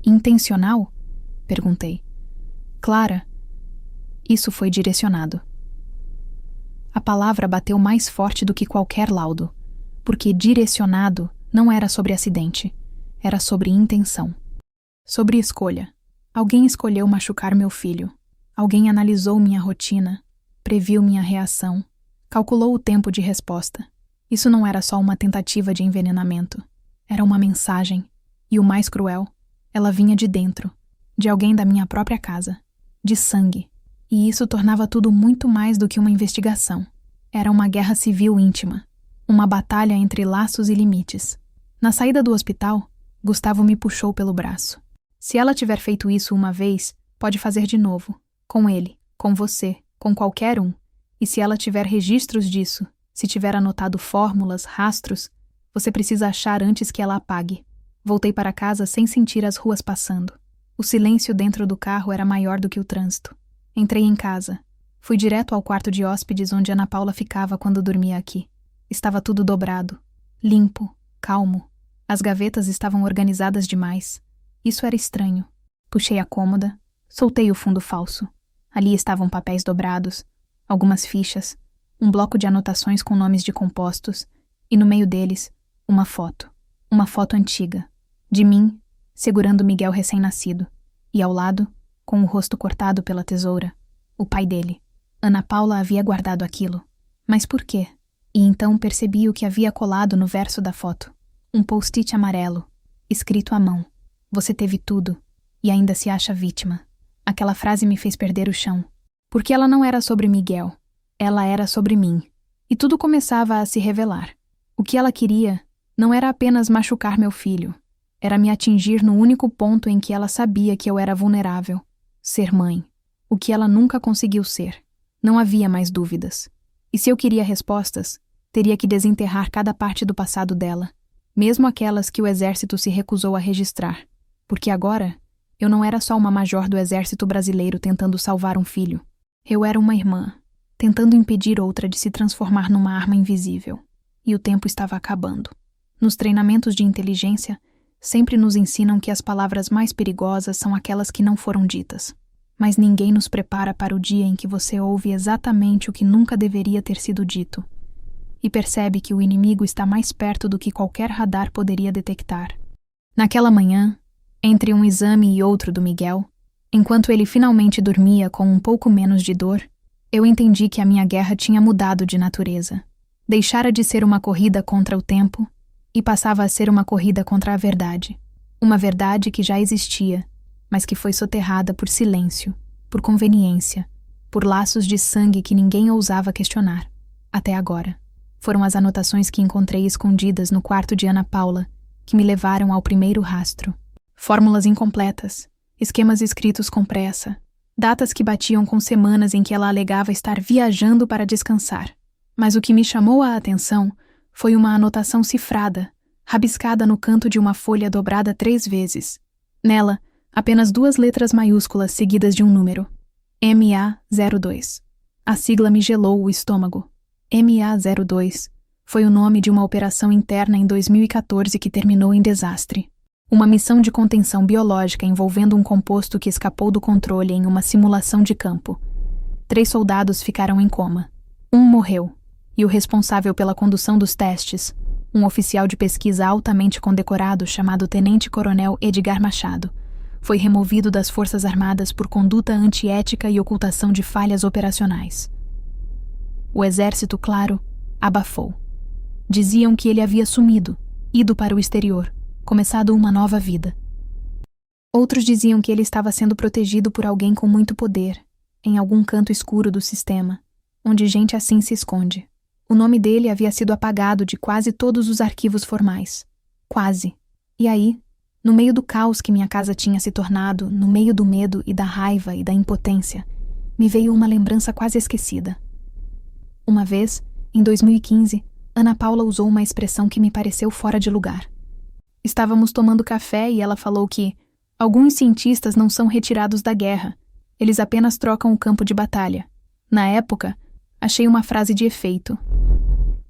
Intencional? Perguntei. Clara, isso foi direcionado. A palavra bateu mais forte do que qualquer laudo, porque direcionado não era sobre acidente, era sobre intenção. Sobre escolha. Alguém escolheu machucar meu filho. Alguém analisou minha rotina, previu minha reação, calculou o tempo de resposta. Isso não era só uma tentativa de envenenamento. Era uma mensagem. E o mais cruel, ela vinha de dentro, de alguém da minha própria casa, de sangue. E isso tornava tudo muito mais do que uma investigação. Era uma guerra civil íntima, uma batalha entre laços e limites. Na saída do hospital, Gustavo me puxou pelo braço. Se ela tiver feito isso uma vez, pode fazer de novo. Com ele, com você, com qualquer um. E se ela tiver registros disso, se tiver anotado fórmulas, rastros, você precisa achar antes que ela apague. Voltei para casa sem sentir as ruas passando. O silêncio dentro do carro era maior do que o trânsito. Entrei em casa. Fui direto ao quarto de hóspedes onde Ana Paula ficava quando dormia aqui. Estava tudo dobrado, limpo, calmo. As gavetas estavam organizadas demais. Isso era estranho. Puxei a cômoda, soltei o fundo falso. Ali estavam papéis dobrados, algumas fichas, um bloco de anotações com nomes de compostos e, no meio deles, uma foto antiga, de mim, segurando Miguel recém-nascido, e ao lado, com o rosto cortado pela tesoura, o pai dele. Ana Paula havia guardado aquilo. Mas por quê? E então percebi o que havia colado no verso da foto. Um post-it amarelo, escrito à mão. Você teve tudo, e ainda se acha vítima. Aquela frase me fez perder o chão. Porque ela não era sobre Miguel. Ela era sobre mim. E tudo começava a se revelar. O que ela queria não era apenas machucar meu filho. Era me atingir no único ponto em que ela sabia que eu era vulnerável. Ser mãe. O que ela nunca conseguiu ser. Não havia mais dúvidas. E se eu queria respostas, teria que desenterrar cada parte do passado dela, mesmo aquelas que o exército se recusou a registrar. Porque agora, eu não era só uma major do exército brasileiro tentando salvar um filho. Eu era uma irmã, tentando impedir outra de se transformar numa arma invisível. E o tempo estava acabando. Nos treinamentos de inteligência, sempre nos ensinam que as palavras mais perigosas são aquelas que não foram ditas. Mas ninguém nos prepara para o dia em que você ouve exatamente o que nunca deveria ter sido dito e percebe que o inimigo está mais perto do que qualquer radar poderia detectar. Naquela manhã, entre um exame e outro do Miguel, enquanto ele finalmente dormia com um pouco menos de dor, eu entendi que a minha guerra tinha mudado de natureza. Deixara de ser uma corrida contra o tempo e passava a ser uma corrida contra a verdade. Uma verdade que já existia, mas que foi soterrada por silêncio, por conveniência, por laços de sangue que ninguém ousava questionar, até agora. Foram as anotações que encontrei escondidas no quarto de Ana Paula que me levaram ao primeiro rastro. Fórmulas incompletas, esquemas escritos com pressa, datas que batiam com semanas em que ela alegava estar viajando para descansar. Mas o que me chamou a atenção foi uma anotação cifrada, rabiscada no canto de uma folha dobrada 3 vezes. Nela, apenas 2 letras maiúsculas seguidas de um número. MA02. A sigla me gelou o estômago. MA02 foi o nome de uma operação interna em 2014 que terminou em desastre. Uma missão de contenção biológica envolvendo um composto que escapou do controle em uma simulação de campo. 3 soldados ficaram em coma. Um morreu, e o responsável pela condução dos testes, um oficial de pesquisa altamente condecorado chamado Tenente-Coronel Edgar Machado, foi removido das Forças Armadas por conduta antiética e ocultação de falhas operacionais. O exército, claro, abafou. Diziam que ele havia sumido, ido para o exterior, começado uma nova vida. Outros diziam que ele estava sendo protegido por alguém com muito poder, em algum canto escuro do sistema, onde gente assim se esconde. O nome dele havia sido apagado de quase todos os arquivos formais. Quase. E aí, no meio do caos que minha casa tinha se tornado, no meio do medo e da raiva e da impotência, me veio uma lembrança quase esquecida. Uma vez, em 2015, Ana Paula usou uma expressão que me pareceu fora de lugar. Estávamos tomando café e ela falou que alguns cientistas não são retirados da guerra, eles apenas trocam o campo de batalha. Na época, achei uma frase de efeito.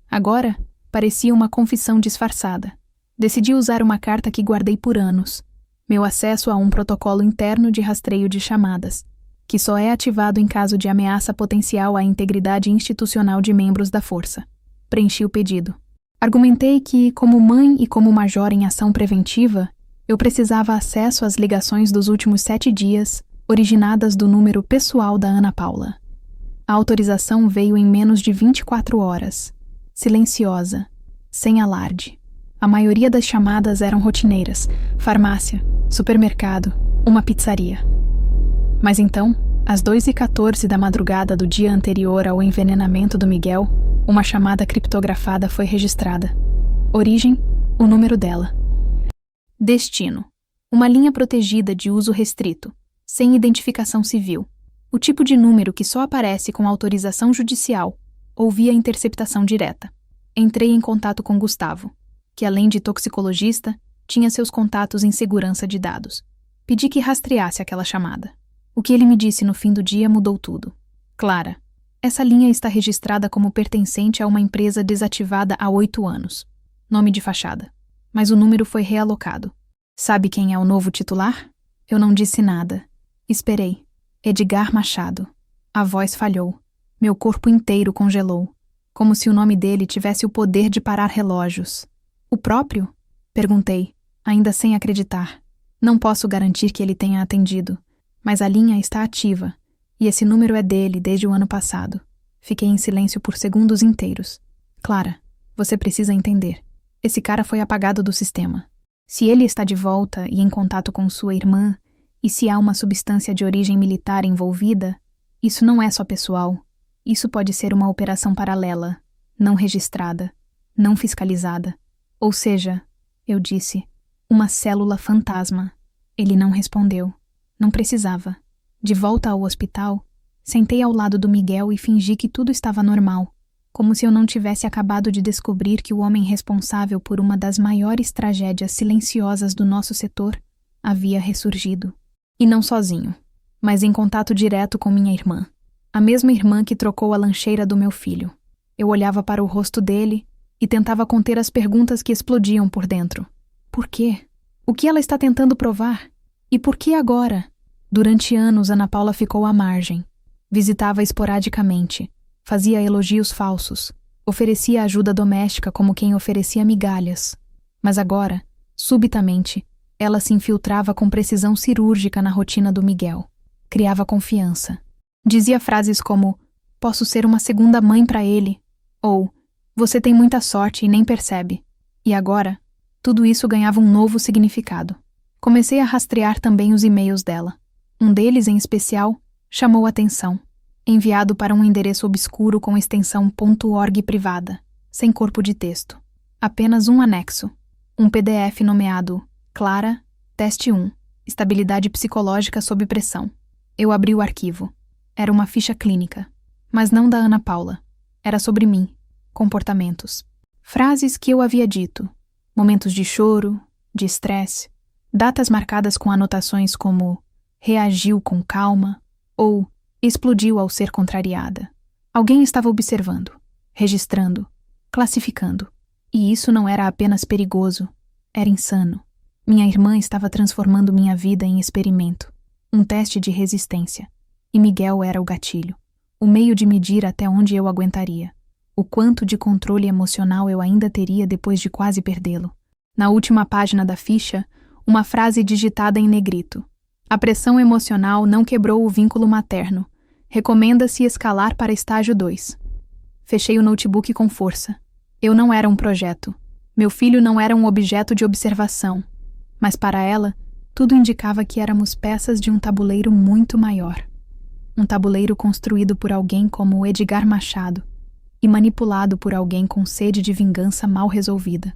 Agora, parecia uma confissão disfarçada. Decidi usar uma carta que guardei por anos, meu acesso a um protocolo interno de rastreio de chamadas, que só é ativado em caso de ameaça potencial à integridade institucional de membros da força. Preenchi o pedido. Argumentei que, como mãe e como major em ação preventiva, eu precisava acesso às ligações dos últimos 7 dias, originadas do número pessoal da Ana Paula. A autorização veio em menos de 24 horas, silenciosa, sem alarde. A maioria das chamadas eram rotineiras, farmácia, supermercado, uma pizzaria. Mas então, às 2h14 da madrugada do dia anterior ao envenenamento do Miguel, uma chamada criptografada foi registrada. Origem, o número dela. Destino, uma linha protegida de uso restrito, sem identificação civil. O tipo de número que só aparece com autorização judicial ou via interceptação direta. Entrei em contato com Gustavo, que além de toxicologista, tinha seus contatos em segurança de dados. Pedi que rastreasse aquela chamada. O que ele me disse no fim do dia mudou tudo. Clara, essa linha está registrada como pertencente a uma empresa desativada há 8 anos. Nome de fachada. Mas o número foi realocado. Sabe quem é o novo titular? Eu não disse nada. Esperei. Edgar Machado. A voz falhou. Meu corpo inteiro congelou, como se o nome dele tivesse o poder de parar relógios. O próprio? Perguntei, ainda sem acreditar. Não posso garantir que ele tenha atendido, mas a linha está ativa, e esse número é dele desde o ano passado. Fiquei em silêncio por segundos inteiros. Clara, você precisa entender. Esse cara foi apagado do sistema. Se ele está de volta e em contato com sua irmã, e se há uma substância de origem militar envolvida, isso não é só pessoal. Isso pode ser uma operação paralela, não registrada, não fiscalizada. Ou seja, eu disse, uma célula fantasma. Ele não respondeu. Não precisava. De volta ao hospital, sentei ao lado do Miguel e fingi que tudo estava normal, como se eu não tivesse acabado de descobrir que o homem responsável por uma das maiores tragédias silenciosas do nosso setor havia ressurgido. E não sozinho, mas em contato direto com minha irmã. A mesma irmã que trocou a lancheira do meu filho. Eu olhava para o rosto dele e tentava conter as perguntas que explodiam por dentro. Por quê? O que ela está tentando provar? E por que agora? Durante anos, Ana Paula ficou à margem. Visitava esporadicamente. Fazia elogios falsos. Oferecia ajuda doméstica como quem oferecia migalhas. Mas agora, subitamente, ela se infiltrava com precisão cirúrgica na rotina do Miguel. Criava confiança. Dizia frases como, posso ser uma segunda mãe para ele, ou, você tem muita sorte e nem percebe. E agora, tudo isso ganhava um novo significado. Comecei a rastrear também os e-mails dela. Um deles, em especial, chamou a atenção. Enviado para um endereço obscuro com extensão .org privada, sem corpo de texto. Apenas um anexo. Um PDF nomeado Clara, Teste 1, Estabilidade Psicológica sob Pressão. Eu abri o arquivo. Era uma ficha clínica, mas não da Ana Paula. Era sobre mim, comportamentos. Frases que eu havia dito, momentos de choro, de estresse, datas marcadas com anotações como reagiu com calma ou explodiu ao ser contrariada. Alguém estava observando, registrando, classificando. E isso não era apenas perigoso, era insano. Minha irmã estava transformando minha vida em experimento, um teste de resistência. E Miguel era o gatilho, o meio de medir até onde eu aguentaria, o quanto de controle emocional eu ainda teria depois de quase perdê-lo. Na última página da ficha, uma frase digitada em negrito. A pressão emocional não quebrou o vínculo materno. Recomenda-se escalar para estágio 2. Fechei o notebook com força. Eu não era um projeto. Meu filho não era um objeto de observação. Mas para ela, tudo indicava que éramos peças de um tabuleiro muito maior. Um tabuleiro construído por alguém como Edgar Machado e manipulado por alguém com sede de vingança mal resolvida.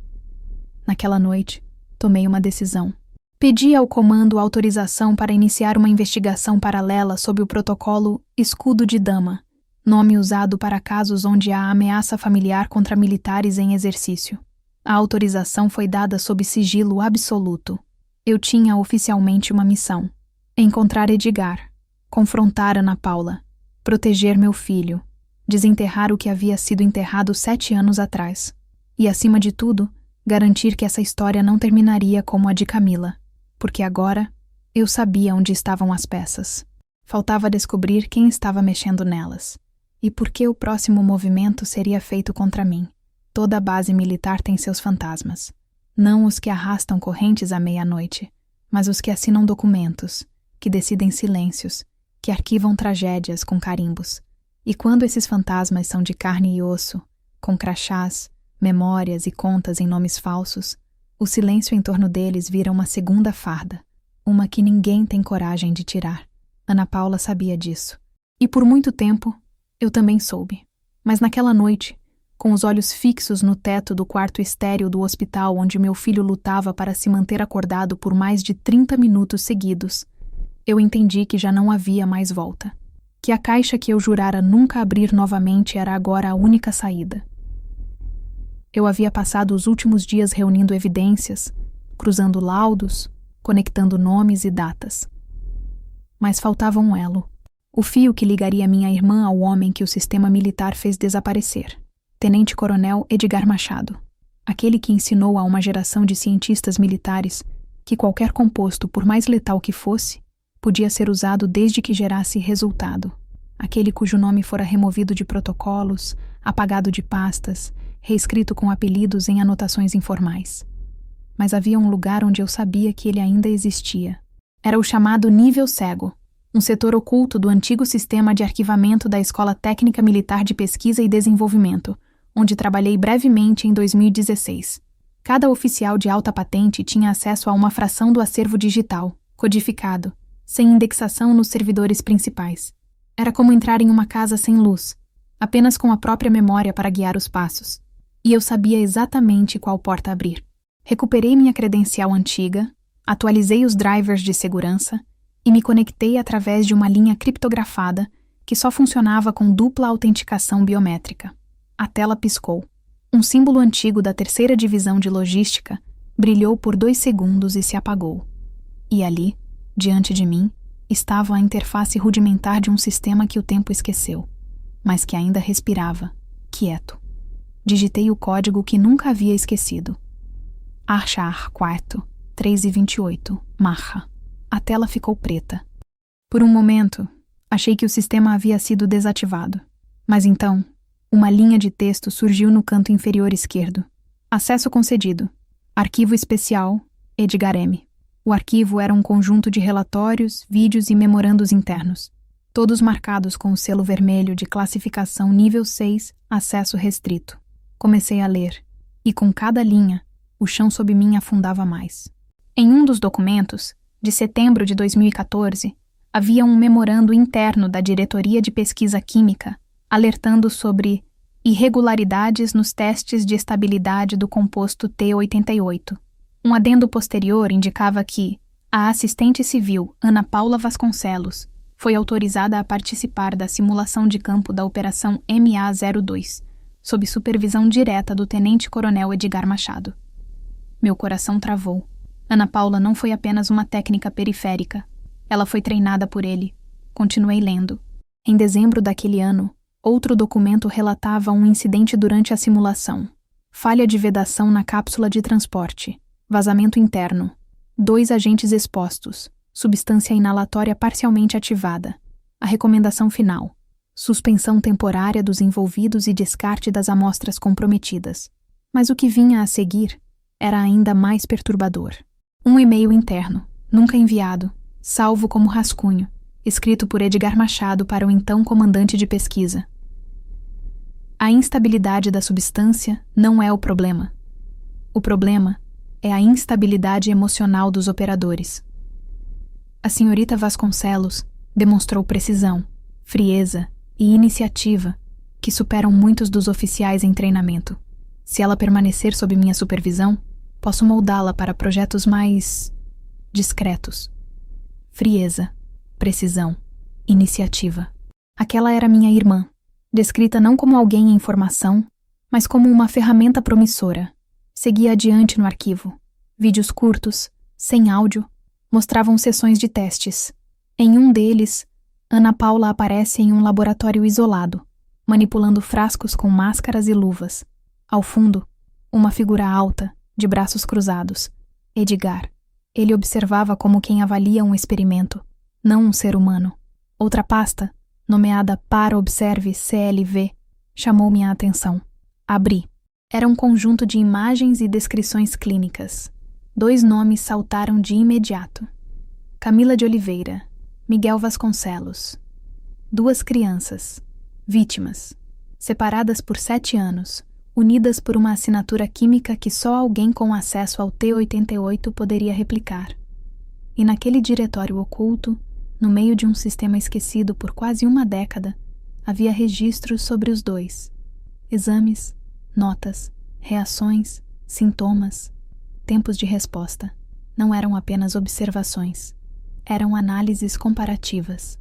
Naquela noite, tomei uma decisão. Pedi ao comando autorização para iniciar uma investigação paralela sob o protocolo Escudo de Dama, nome usado para casos onde há ameaça familiar contra militares em exercício. A autorização foi dada sob sigilo absoluto. Eu tinha oficialmente uma missão: encontrar Edgar, confrontar Ana Paula, proteger meu filho, desenterrar o que havia sido enterrado 7 anos atrás. E, acima de tudo, garantir que essa história não terminaria como a de Camila, porque agora eu sabia onde estavam as peças. Faltava descobrir quem estava mexendo nelas, e por que o próximo movimento seria feito contra mim. Toda base militar tem seus fantasmas, não os que arrastam correntes à meia-noite, mas os que assinam documentos, que decidem silêncios, que arquivam tragédias com carimbos. E quando esses fantasmas são de carne e osso, com crachás, memórias e contas em nomes falsos, o silêncio em torno deles vira uma segunda farda, uma que ninguém tem coragem de tirar. Ana Paula sabia disso. E por muito tempo, eu também soube. Mas naquela noite, com os olhos fixos no teto do quarto estéril do hospital onde meu filho lutava para se manter acordado por mais de 30 minutos seguidos, eu entendi que já não havia mais volta. Que a caixa que eu jurara nunca abrir novamente era agora a única saída. Eu havia passado os últimos dias reunindo evidências, cruzando laudos, conectando nomes e datas. Mas faltava um elo. O fio que ligaria minha irmã ao homem que o sistema militar fez desaparecer. Tenente-Coronel Edgar Machado. Aquele que ensinou a uma geração de cientistas militares que qualquer composto, por mais letal que fosse, podia ser usado desde que gerasse resultado. aquele cujo nome fora removido de protocolos, apagado de pastas, reescrito com apelidos em anotações informais. Mas havia um lugar onde eu sabia que ele ainda existia. Era o chamado Nível Cego, um setor oculto do antigo sistema de arquivamento da Escola Técnica Militar de Pesquisa e Desenvolvimento, onde trabalhei brevemente em 2016. Cada oficial de alta patente tinha acesso a uma fração do acervo digital, codificado, sem indexação nos servidores principais. Era como entrar em uma casa sem luz, apenas com a própria memória para guiar os passos. E eu sabia exatamente qual porta abrir. Recuperei minha credencial antiga, atualizei os drivers de segurança e me conectei através de uma linha criptografada que só funcionava com dupla autenticação biométrica. A tela piscou. Um símbolo antigo da 3ª Divisão de Logística brilhou por 2 segundos e se apagou. E ali, diante de mim, estava a interface rudimentar de um sistema que o tempo esqueceu, mas que ainda respirava, quieto. Digitei o código que nunca havia esquecido. Archar 4, 3:28, Marra. A tela ficou preta. Por um momento, achei que o sistema havia sido desativado. Mas então, uma linha de texto surgiu no canto inferior esquerdo. Acesso concedido. Arquivo especial, Edgar M. O arquivo era um conjunto de relatórios, vídeos e memorandos internos, todos marcados com o selo vermelho de classificação nível 6, acesso restrito. Comecei a ler, e com cada linha, o chão sob mim afundava mais. Em um dos documentos, de setembro de 2014, havia um memorando interno da Diretoria de Pesquisa Química, alertando sobre irregularidades nos testes de estabilidade do composto T88. Um adendo posterior indicava que a assistente civil Ana Paula Vasconcelos foi autorizada a participar da simulação de campo da Operação MA02, sob supervisão direta do Tenente-Coronel Edgar Machado. Meu coração travou. Ana Paula não foi apenas uma técnica periférica. Ela foi treinada por ele. Continuei lendo. Em dezembro daquele ano, outro documento relatava um incidente durante a simulação. Falha de vedação na cápsula de transporte. Vazamento interno. 2 agentes expostos. Substância inalatória parcialmente ativada. A recomendação final. Suspensão temporária dos envolvidos e descarte das amostras comprometidas. Mas o que vinha a seguir era ainda mais perturbador. Um e-mail interno, nunca enviado, salvo como rascunho, escrito por Edgar Machado para o então comandante de pesquisa. A instabilidade da substância não é o problema. O problema é a instabilidade emocional dos operadores. A senhorita Vasconcelos demonstrou precisão, frieza e iniciativa que superam muitos dos oficiais em treinamento. Se ela permanecer sob minha supervisão, posso moldá-la para projetos mais discretos. Frieza, precisão, iniciativa. Aquela era minha irmã, descrita não como alguém em formação, mas como uma ferramenta promissora. Seguia adiante no arquivo. Vídeos curtos, sem áudio, mostravam sessões de testes. Em um deles, Ana Paula aparece em um laboratório isolado, manipulando frascos com máscaras e luvas. Ao fundo, uma figura alta, de braços cruzados. Edgar. Ele observava como quem avalia um experimento, não um ser humano. Outra pasta, nomeada Para Observe CLV, chamou minha atenção. Abri. Era um conjunto de imagens e descrições clínicas. 2 nomes saltaram de imediato. Camila de Oliveira, Miguel Vasconcelos. 2 crianças, vítimas, separadas por 7 anos, unidas por uma assinatura química que só alguém com acesso ao T88 poderia replicar. E naquele diretório oculto, no meio de um sistema esquecido por quase uma década, havia registros sobre os 2. Exames, notas, reações, sintomas, tempos de resposta. Não eram apenas observações. Eram análises comparativas.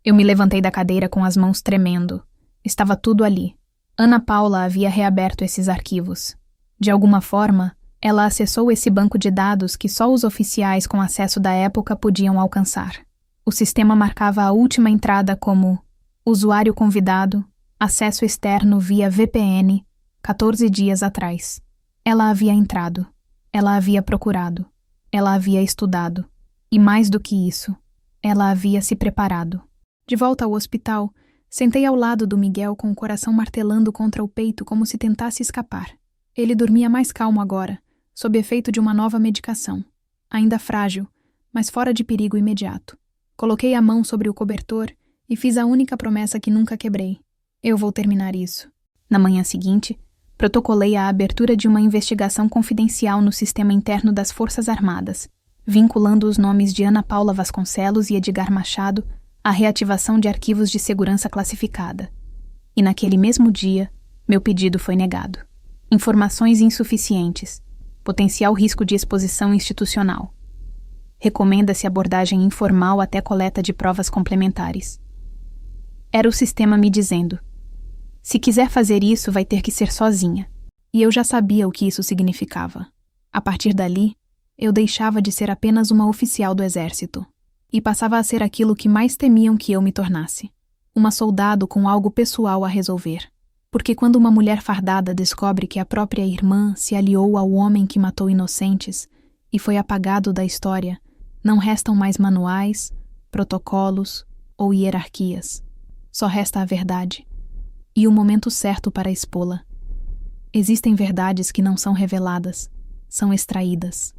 Eu me levantei da cadeira com as mãos tremendo. Estava tudo ali. Ana Paula havia reaberto esses arquivos. De alguma forma, ela acessou esse banco de dados que só os oficiais com acesso da época podiam alcançar. O sistema marcava a última entrada como usuário convidado, acesso externo via VPN, 14 dias atrás. Ela havia entrado. Ela havia procurado. Ela havia estudado. E mais do que isso, ela havia se preparado. De volta ao hospital, Sentei ao lado do Miguel com o coração martelando contra o peito como se tentasse escapar. Ele dormia mais calmo agora, sob efeito de uma nova medicação. Ainda frágil, mas fora de perigo imediato. Coloquei a mão sobre o cobertor e fiz a única promessa que nunca quebrei. Eu vou terminar isso. Na manhã seguinte, protocolei a abertura de uma investigação confidencial no sistema interno das Forças Armadas, vinculando os nomes de Ana Paula Vasconcelos e Edgar Machado à reativação de arquivos de segurança classificada. E naquele mesmo dia, meu pedido foi negado. Informações insuficientes. Potencial risco de exposição institucional. Recomenda-se abordagem informal até coleta de provas complementares. Era o sistema me dizendo: se quiser fazer isso, vai ter que ser sozinha. E eu já sabia o que isso significava. A partir dali, eu deixava de ser apenas uma oficial do exército e passava a ser aquilo que mais temiam que eu me tornasse. Uma soldado com algo pessoal a resolver. Porque quando uma mulher fardada descobre que a própria irmã se aliou ao homem que matou inocentes e foi apagado da história, não restam mais manuais, protocolos ou hierarquias. Só resta a verdade. E o momento certo para expô-la. Existem verdades que não são reveladas, são extraídas.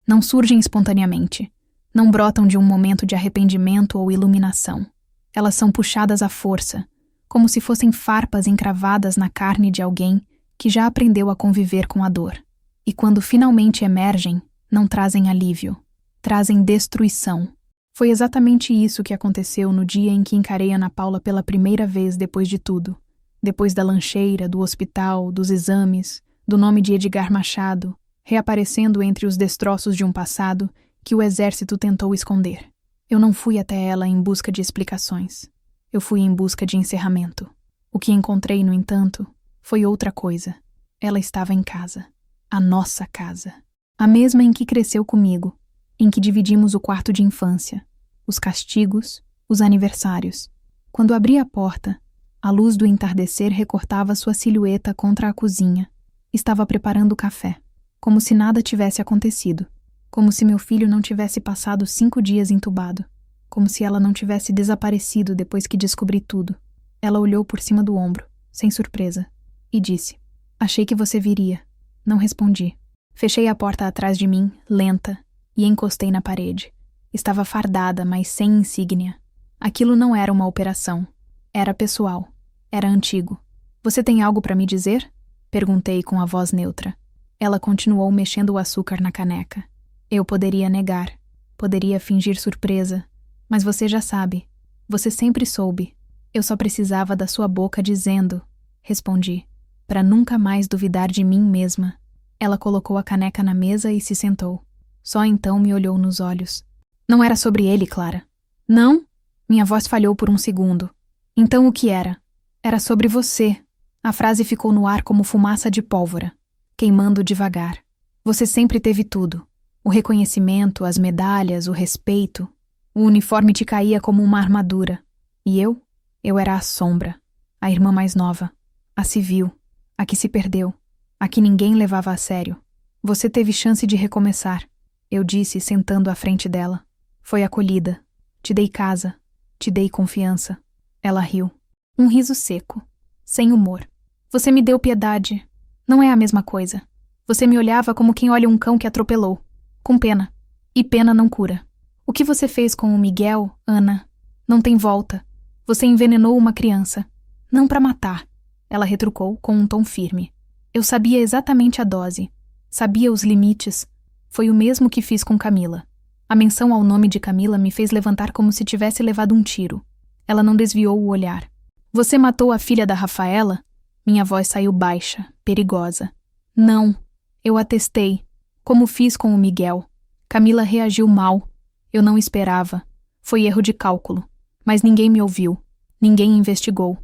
Não surgem espontaneamente. Não brotam de um momento de arrependimento ou iluminação. Elas são puxadas à força, como se fossem farpas encravadas na carne de alguém que já aprendeu a conviver com a dor. E quando finalmente emergem, não trazem alívio, trazem destruição. Foi exatamente isso que aconteceu no dia em que encarei Ana Paula pela primeira vez depois de tudo. Depois da lancheira, do hospital, dos exames, do nome de Edgar Machado, reaparecendo entre os destroços de um passado que o exército tentou esconder. Eu não fui até ela em busca de explicações. Eu fui em busca de encerramento. O que encontrei, no entanto, foi outra coisa. Ela estava em casa. A nossa casa. A mesma em que cresceu comigo, em que dividimos o quarto de infância, os castigos, os aniversários. Quando abri a porta, a luz do entardecer recortava sua silhueta contra a cozinha. Estava preparando o café, como se nada tivesse acontecido, como se meu filho não tivesse passado 5 dias entubado, como se ela não tivesse desaparecido depois que descobri tudo. Ela olhou por cima do ombro, sem surpresa, e disse: achei que você viria. Não respondi. Fechei a porta atrás de mim, lenta, e encostei na parede. Estava fardada, mas sem insígnia. Aquilo não era uma operação. Era pessoal. Era antigo. Você tem algo para me dizer? Perguntei com a voz neutra. Ela continuou mexendo o açúcar na caneca. Eu poderia negar. Poderia fingir surpresa. Mas você já sabe. Você sempre soube. Eu só precisava da sua boca dizendo. Respondi, para nunca mais duvidar de mim mesma. Ela colocou a caneca na mesa e se sentou. Só então me olhou nos olhos. Não era sobre ele, Clara. Não? Minha voz falhou por um segundo. Então o que era? Era sobre você. A frase ficou no ar como fumaça de pólvora, queimando devagar. Você sempre teve tudo. O reconhecimento, as medalhas, o respeito. O uniforme te caía como uma armadura. E eu? Eu era a sombra. A irmã mais nova. A civil. A que se perdeu. A que ninguém levava a sério. Você teve chance de recomeçar. Eu disse, sentando à frente dela. Foi acolhida. Te dei casa. Te dei confiança. Ela riu. Um riso seco. Sem humor. Você me deu piedade. Não é a mesma coisa. Você me olhava como quem olha um cão que atropelou. Com pena. E pena não cura. O que você fez com o Miguel, Ana, não tem volta. Você envenenou uma criança. Não para matar. Ela retrucou com um tom firme. Eu sabia exatamente a dose. Sabia os limites. Foi o mesmo que fiz com Camila. A menção ao nome de Camila me fez levantar como se tivesse levado um tiro. Ela não desviou o olhar. Você matou a filha da Rafaela? Minha voz saiu baixa, perigosa. Não. Eu atestei. Como fiz com o Miguel. Camila reagiu mal. Eu não esperava. Foi erro de cálculo. Mas ninguém me ouviu. Ninguém investigou.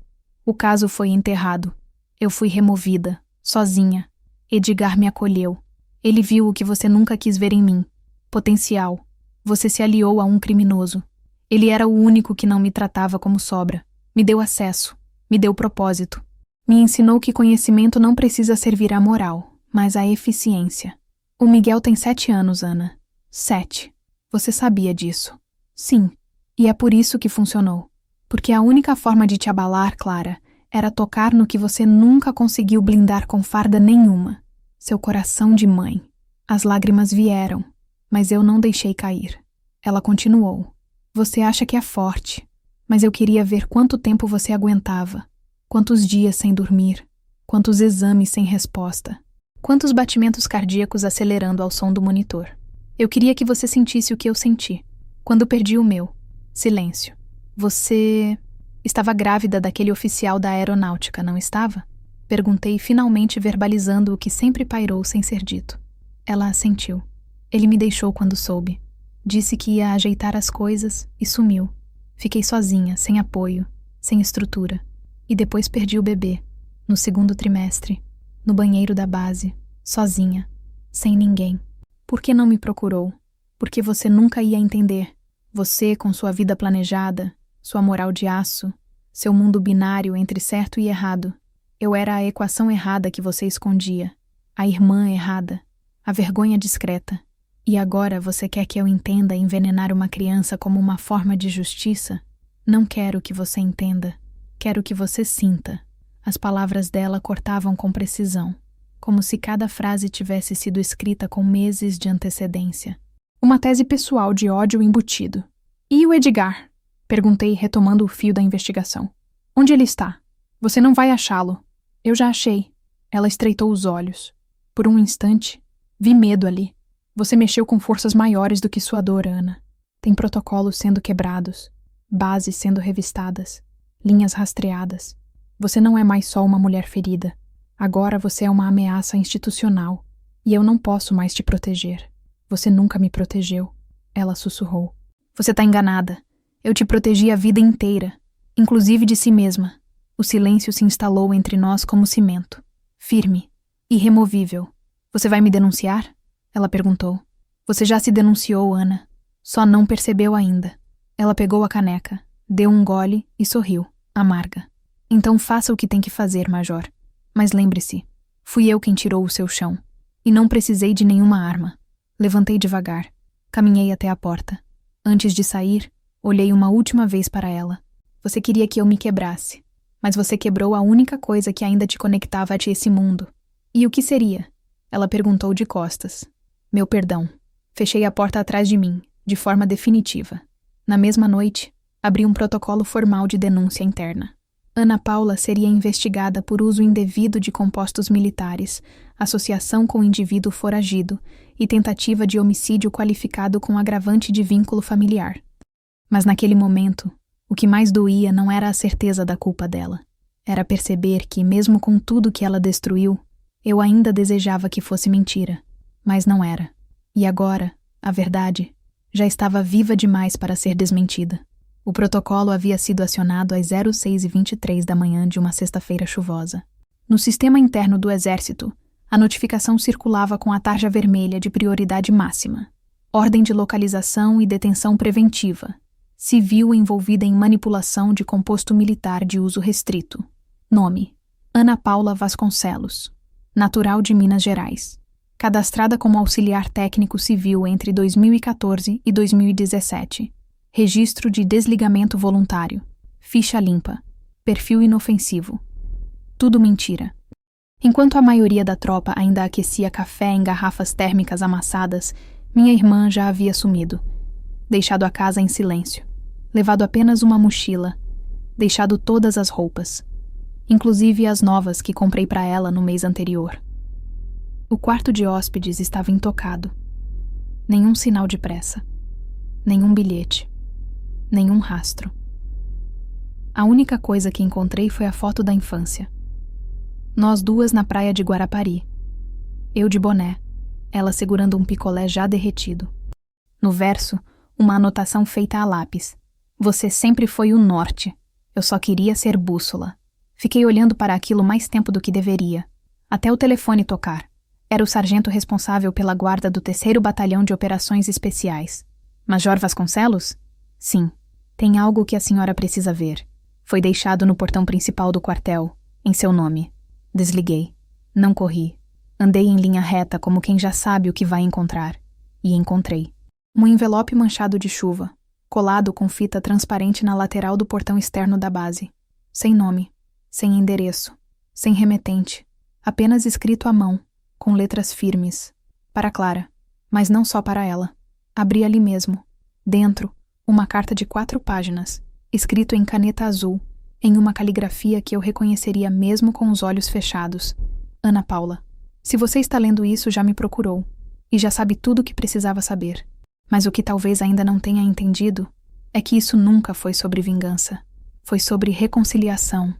O caso foi enterrado. Eu fui removida, sozinha. Edgar me acolheu. Ele viu o que você nunca quis ver em mim. Potencial. Você se aliou a um criminoso. Ele era o único que não me tratava como sobra. Me deu acesso. Me deu propósito. Me ensinou que conhecimento não precisa servir à moral, mas à eficiência. O Miguel tem 7 anos, Ana. 7. Você sabia disso. Sim. E é por isso que funcionou. Porque a única forma de te abalar, Clara, era tocar no que você nunca conseguiu blindar com farda nenhuma. Seu coração de mãe. As lágrimas vieram, mas eu não deixei cair. Ela continuou. Você acha que é forte, mas eu queria ver quanto tempo você aguentava. Quantos dias sem dormir. Quantos exames sem resposta. Quantos batimentos cardíacos acelerando ao som do monitor. Eu queria que você sentisse o que eu senti. Quando perdi o meu. Silêncio. Você estava grávida daquele oficial da aeronáutica, não estava? Perguntei, finalmente verbalizando o que sempre pairou sem ser dito. Ela assentiu. Ele me deixou quando soube. Disse que ia ajeitar as coisas e sumiu. Fiquei sozinha, sem apoio, sem estrutura. E depois perdi o bebê, no segundo trimestre, no banheiro da base, sozinha, sem ninguém. Por que não me procurou? Porque você nunca ia entender. Você, com sua vida planejada, sua moral de aço, seu mundo binário entre certo e errado. Eu era a equação errada que você escondia, a irmã errada, a vergonha discreta. E agora você quer que eu entenda envenenar uma criança como uma forma de justiça? Não quero que você entenda. Quero que você sinta. As palavras dela cortavam com precisão, como se cada frase tivesse sido escrita com meses de antecedência. Uma tese pessoal de ódio embutido. E o Edgar? Perguntei, retomando o fio da investigação. Onde ele está? Você não vai achá-lo. Eu já achei. Ela estreitou os olhos. Por um instante, vi medo ali. Você mexeu com forças maiores do que sua dor, Ana. Tem protocolos sendo quebrados, bases sendo revistadas, linhas rastreadas. Você não é mais só uma mulher ferida. Agora você é uma ameaça institucional. E eu não posso mais te proteger. Você nunca me protegeu. Ela sussurrou. Você está enganada. Eu te protegi a vida inteira, inclusive de si mesma. O silêncio se instalou entre nós como cimento. Firme, irremovível. Você vai me denunciar? Ela perguntou. Você já se denunciou, Ana. Só não percebeu ainda. Ela pegou a caneca, deu um gole e sorriu, amarga. Então faça o que tem que fazer, Major. Mas lembre-se, fui eu quem tirou o seu chão. E não precisei de nenhuma arma. Levantei devagar. Caminhei até a porta. Antes de sair, olhei uma última vez para ela. Você queria que eu me quebrasse. Mas você quebrou a única coisa que ainda te conectava a esse mundo. E o que seria? Ela perguntou de costas. Meu perdão. Fechei a porta atrás de mim, de forma definitiva. Na mesma noite, abri um protocolo formal de denúncia interna. Ana Paula seria investigada por uso indevido de compostos militares, associação com indivíduo foragido e tentativa de homicídio qualificado com agravante de vínculo familiar. Mas naquele momento, o que mais doía não era a certeza da culpa dela. Era perceber que, mesmo com tudo que ela destruiu, eu ainda desejava que fosse mentira. Mas não era. E agora, a verdade, já estava viva demais para ser desmentida. O protocolo havia sido acionado às 06h23 da manhã de uma sexta-feira chuvosa. No sistema interno do Exército, a notificação circulava com a tarja vermelha de prioridade máxima. Ordem de localização e detenção preventiva. Civil envolvida em manipulação de composto militar de uso restrito. Nome: Ana Paula Vasconcelos. Natural de Minas Gerais. Cadastrada como auxiliar técnico civil entre 2014 e 2017. Registro de desligamento voluntário. Ficha limpa. Perfil inofensivo. Tudo mentira. Enquanto a maioria da tropa ainda aquecia café em garrafas térmicas amassadas, minha irmã já havia sumido. Deixado a casa em silêncio. Levado apenas uma mochila. Deixado todas as roupas. Inclusive as novas que comprei para ela no mês anterior. O quarto de hóspedes estava intocado. Nenhum sinal de pressa. Nenhum bilhete. Nenhum rastro. A única coisa que encontrei foi a foto da infância. Nós duas na praia de Guarapari. Eu de boné, ela segurando um picolé já derretido. No verso, uma anotação feita a lápis. Você sempre foi o norte. Eu só queria ser bússola. Fiquei olhando para aquilo mais tempo do que deveria. Até o telefone tocar. Era o sargento responsável pela guarda do 3º Batalhão de Operações Especiais. Major Vasconcelos? Sim. Tem algo que a senhora precisa ver. Foi deixado no portão principal do quartel, em seu nome. Desliguei. Não corri. Andei em linha reta como quem já sabe o que vai encontrar. E encontrei. Um envelope manchado de chuva, colado com fita transparente na lateral do portão externo da base. Sem nome, sem endereço, sem remetente, apenas escrito à mão, com letras firmes. Para Clara, mas não só para ela. Abri ali mesmo, dentro, uma carta de 4 páginas, escrito em caneta azul, em uma caligrafia que eu reconheceria mesmo com os olhos fechados. Ana Paula, se você está lendo isso, já me procurou, e já sabe tudo o que precisava saber. Mas o que talvez ainda não tenha entendido é que isso nunca foi sobre vingança. Foi sobre reconciliação.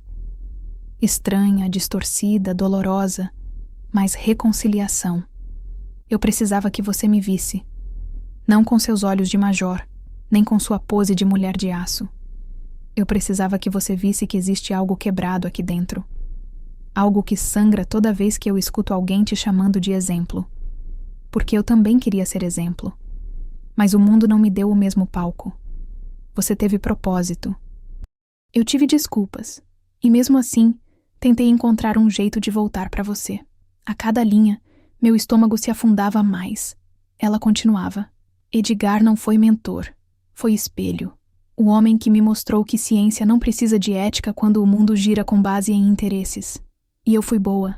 Estranha, distorcida, dolorosa, mas reconciliação. Eu precisava que você me visse. Não com seus olhos de major, nem com sua pose de mulher de aço. Eu precisava que você visse que existe algo quebrado aqui dentro. Algo que sangra toda vez que eu escuto alguém te chamando de exemplo. Porque eu também queria ser exemplo. Mas o mundo não me deu o mesmo palco. Você teve propósito. Eu tive desculpas, e mesmo assim, tentei encontrar um jeito de voltar para você. A cada linha, meu estômago se afundava mais. Ela continuava. Edgar não foi mentor, foi espelho. O homem que me mostrou que ciência não precisa de ética quando o mundo gira com base em interesses. E eu fui boa.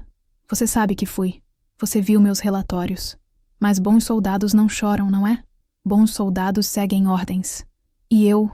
Você sabe que fui. Você viu meus relatórios. Mas bons soldados não choram, não é? Bons soldados seguem ordens. E eu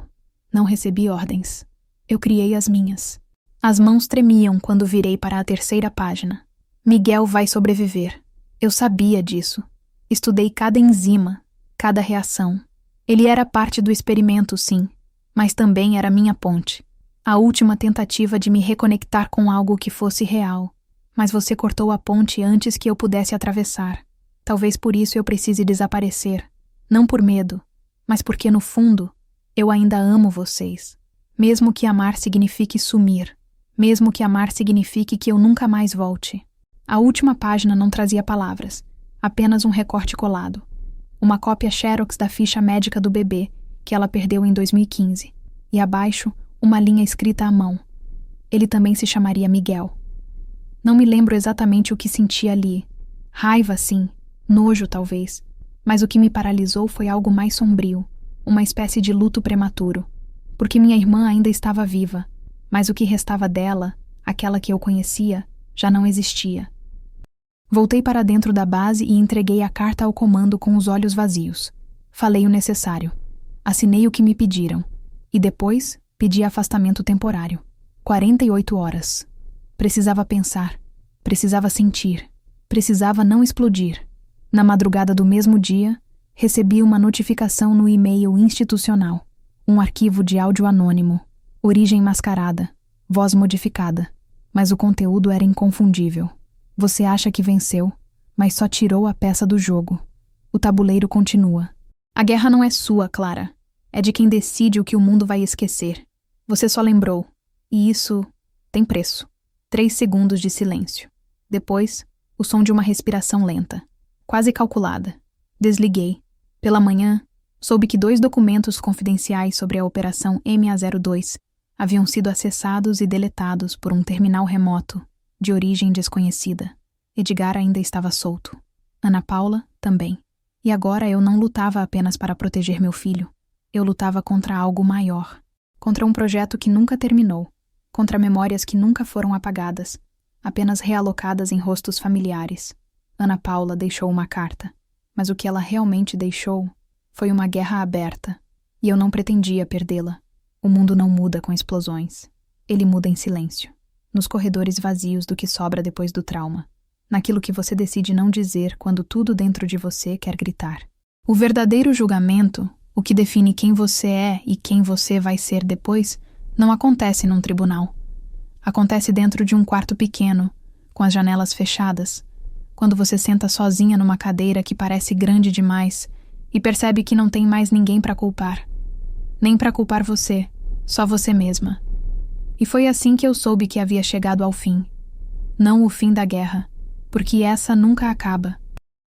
não recebi ordens. Eu criei as minhas. As mãos tremiam quando virei para a 3ª página. Miguel vai sobreviver. Eu sabia disso. Estudei cada enzima, cada reação. Ele era parte do experimento, sim, mas também era minha ponte. A última tentativa de me reconectar com algo que fosse real. Mas você cortou a ponte antes que eu pudesse atravessar. Talvez por isso eu precise desaparecer. Não por medo, mas porque no fundo, eu ainda amo vocês. Mesmo que amar signifique sumir. Mesmo que amar signifique que eu nunca mais volte. A última página não trazia palavras, apenas um recorte colado. Uma cópia xerox da ficha médica do bebê, que ela perdeu em 2015. E abaixo, uma linha escrita à mão. Ele também se chamaria Miguel. Não me lembro exatamente o que senti ali. Raiva, sim. Nojo, talvez. Mas o que me paralisou foi algo mais sombrio. Uma espécie de luto prematuro. Porque minha irmã ainda estava viva. Mas o que restava dela, aquela que eu conhecia, já não existia. Voltei para dentro da base e entreguei a carta ao comando com os olhos vazios. Falei o necessário. Assinei o que me pediram. E depois, pedi afastamento temporário. 48 horas. Precisava pensar. Precisava sentir. Precisava não explodir. Na madrugada do mesmo dia, recebi uma notificação no e-mail institucional. Um arquivo de áudio anônimo. Origem mascarada. Voz modificada. Mas o conteúdo era inconfundível. Você acha que venceu, mas só tirou a peça do jogo. O tabuleiro continua. A guerra não é sua, Clara. É de quem decide o que o mundo vai esquecer. Você só lembrou. E isso tem preço. 3 segundos de silêncio. Depois, o som de uma respiração lenta. Quase calculada. Desliguei. Pela manhã, soube que 2 documentos confidenciais sobre a Operação MA02 haviam sido acessados e deletados por um terminal remoto, de origem desconhecida. Edgar ainda estava solto. Ana Paula também. E agora eu não lutava apenas para proteger meu filho. Eu lutava contra algo maior. Contra um projeto que nunca terminou. Contra memórias que nunca foram apagadas, apenas realocadas em rostos familiares. Ana Paula deixou uma carta. Mas o que ela realmente deixou foi uma guerra aberta. E eu não pretendia perdê-la. O mundo não muda com explosões. Ele muda em silêncio. Nos corredores vazios do que sobra depois do trauma. Naquilo que você decide não dizer quando tudo dentro de você quer gritar. O verdadeiro julgamento, o que define quem você é e quem você vai ser depois, não acontece num tribunal. Acontece dentro de um quarto pequeno, com as janelas fechadas, quando você senta sozinha numa cadeira que parece grande demais e percebe que não tem mais ninguém para culpar. Nem para culpar você, só você mesma. E foi assim que eu soube que havia chegado ao fim. Não o fim da guerra, porque essa nunca acaba,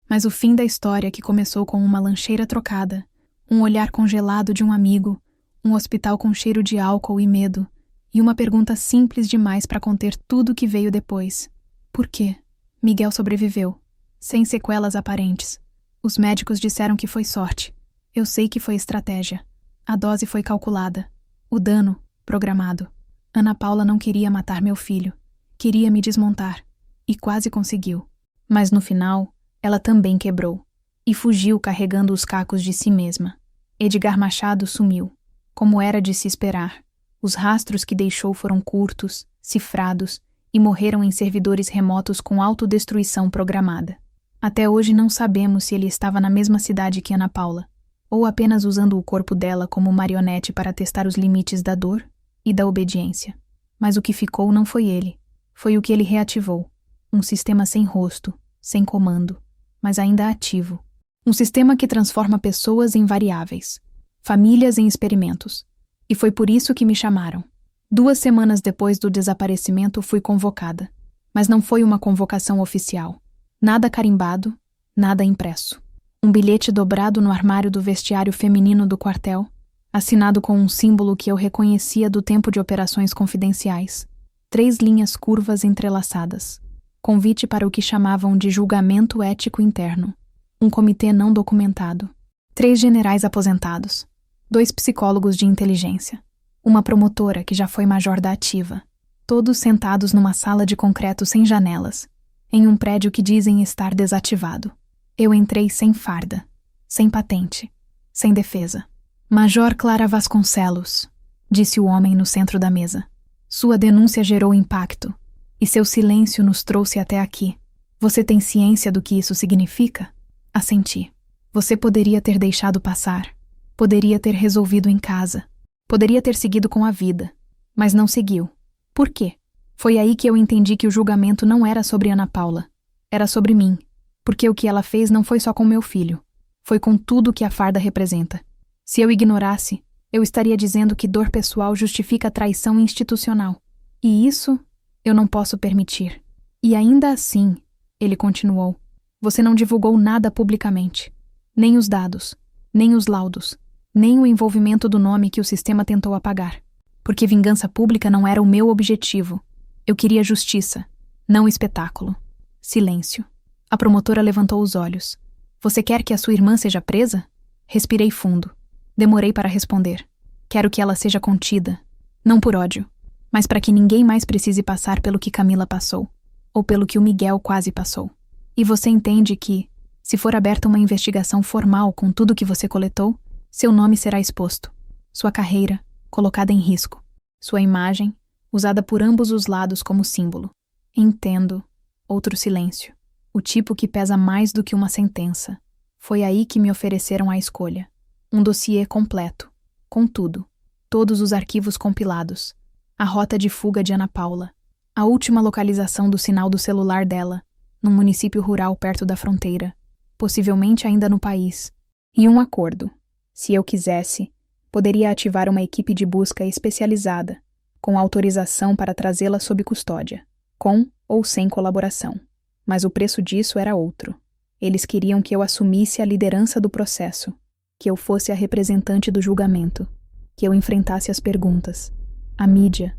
mas o fim da história que começou com uma lancheira trocada, um olhar congelado de um amigo, um hospital com cheiro de álcool e medo, e uma pergunta simples demais para conter tudo que veio depois. Por quê? Miguel sobreviveu, sem sequelas aparentes. Os médicos disseram que foi sorte. Eu sei que foi estratégia. A dose foi calculada. O dano, programado. Ana Paula não queria matar meu filho. Queria me desmontar. E quase conseguiu. Mas no final, ela também quebrou. E fugiu carregando os cacos de si mesma. Edgar Machado sumiu. Como era de se esperar. Os rastros que deixou foram curtos, cifrados, e morreram em servidores remotos com autodestruição programada. Até hoje não sabemos se ele estava na mesma cidade que Ana Paula, ou apenas usando o corpo dela como marionete para testar os limites da dor e da obediência. Mas o que ficou não foi ele. Foi o que ele reativou. Um sistema sem rosto, sem comando, mas ainda ativo. Um sistema que transforma pessoas em variáveis, famílias em experimentos. E foi por isso que me chamaram. 2 semanas depois do desaparecimento fui convocada. Mas não foi uma convocação oficial. Nada carimbado, nada impresso. Um bilhete dobrado no armário do vestiário feminino do quartel, assinado com um símbolo que eu reconhecia do tempo de operações confidenciais. 3 linhas curvas entrelaçadas. Convite para o que chamavam de julgamento ético interno. Um comitê não documentado. 3 generais aposentados. 2 psicólogos de inteligência. Uma promotora que já foi major da ativa. Todos sentados numa sala de concreto sem janelas, em um prédio que dizem estar desativado. Eu entrei sem farda, sem patente, sem defesa. Major Clara Vasconcelos, disse o homem no centro da mesa. Sua denúncia gerou impacto, e seu silêncio nos trouxe até aqui. Você tem ciência do que isso significa? Assenti. Você poderia ter deixado passar. Poderia ter resolvido em casa. Poderia ter seguido com a vida. Mas não seguiu. Por quê? Foi aí que eu entendi que o julgamento não era sobre Ana Paula. Era sobre mim. Porque o que ela fez não foi só com meu filho. Foi com tudo que a farda representa. Se eu ignorasse, eu estaria dizendo que dor pessoal justifica a traição institucional. E isso eu não posso permitir. E ainda assim, ele continuou, você não divulgou nada publicamente. Nem os dados, nem os laudos, nem o envolvimento do nome que o sistema tentou apagar. Porque vingança pública não era o meu objetivo. Eu queria justiça, não espetáculo. Silêncio. A promotora levantou os olhos. Você quer que a sua irmã seja presa? Respirei fundo. Demorei para responder. Quero que ela seja contida. Não por ódio, mas para que ninguém mais precise passar pelo que Camila passou. Ou pelo que o Miguel quase passou. E você entende que, se for aberta uma investigação formal com tudo que você coletou, seu nome será exposto. Sua carreira, colocada em risco. Sua imagem, usada por ambos os lados como símbolo. Entendo. Outro silêncio. O tipo que pesa mais do que uma sentença. Foi aí que me ofereceram a escolha. Um dossiê completo. Com tudo. Todos os arquivos compilados. A rota de fuga de Ana Paula. A última localização do sinal do celular dela, num município rural perto da fronteira. Possivelmente ainda no país. E um acordo. Se eu quisesse, poderia ativar uma equipe de busca especializada, com autorização para trazê-la sob custódia, com ou sem colaboração. Mas o preço disso era outro. Eles queriam que eu assumisse a liderança do processo, que eu fosse a representante do julgamento, que eu enfrentasse as perguntas, a mídia,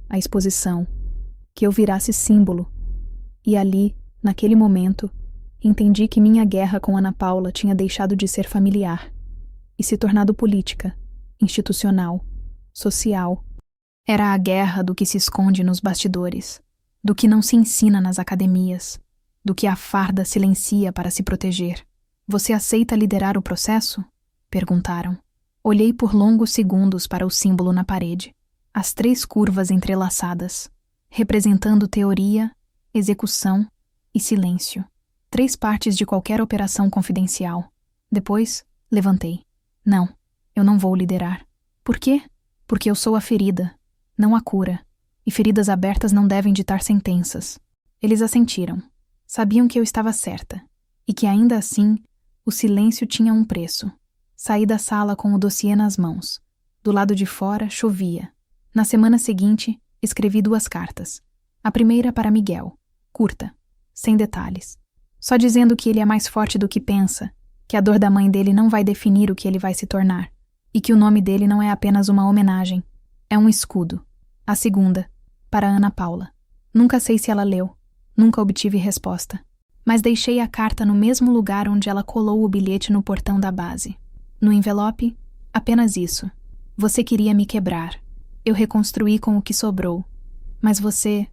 a exposição, que eu virasse símbolo. E ali, naquele momento, entendi que minha guerra com Ana Paula tinha deixado de ser familiar e se tornado política, institucional, social. Era a guerra do que se esconde nos bastidores, do que não se ensina nas academias, do que a farda silencia para se proteger. Você aceita liderar o processo? Perguntaram. Olhei por longos segundos para o símbolo na parede, as 3 curvas entrelaçadas, representando teoria, execução e silêncio. 3 partes de qualquer operação confidencial. Depois, levantei. Não, eu não vou liderar. Por quê? Porque eu sou a ferida, não a cura. E feridas abertas não devem ditar sentenças. Eles assentiram. Sabiam que eu estava certa. E que ainda assim, o silêncio tinha um preço. Saí da sala com o dossiê nas mãos. Do lado de fora, chovia. Na semana seguinte, escrevi 2 cartas. A primeira para Miguel. Curta. Sem detalhes. Só dizendo que ele é mais forte do que pensa, que a dor da mãe dele não vai definir o que ele vai se tornar, e que o nome dele não é apenas uma homenagem, é um escudo. A segunda, para Ana Paula. Nunca sei se ela leu, nunca obtive resposta, mas deixei a carta no mesmo lugar onde ela colou o bilhete no portão da base. No envelope, apenas isso, Você queria me quebrar. Eu reconstruí com o que sobrou. Mas você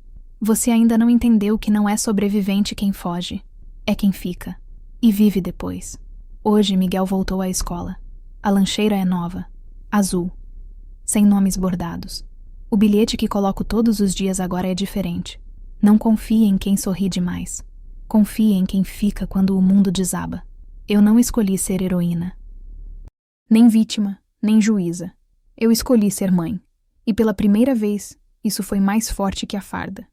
ainda não entendeu que não é sobrevivente quem foge. É quem fica. E vive depois. Hoje Miguel voltou à escola. A lancheira é nova. Azul. Sem nomes bordados. O bilhete que coloco todos os dias agora é diferente. Não confie em quem sorri demais. Confie em quem fica quando o mundo desaba. Eu não escolhi ser heroína. Nem vítima, nem juíza. Eu escolhi ser mãe. E pela primeira vez, isso foi mais forte que a farda.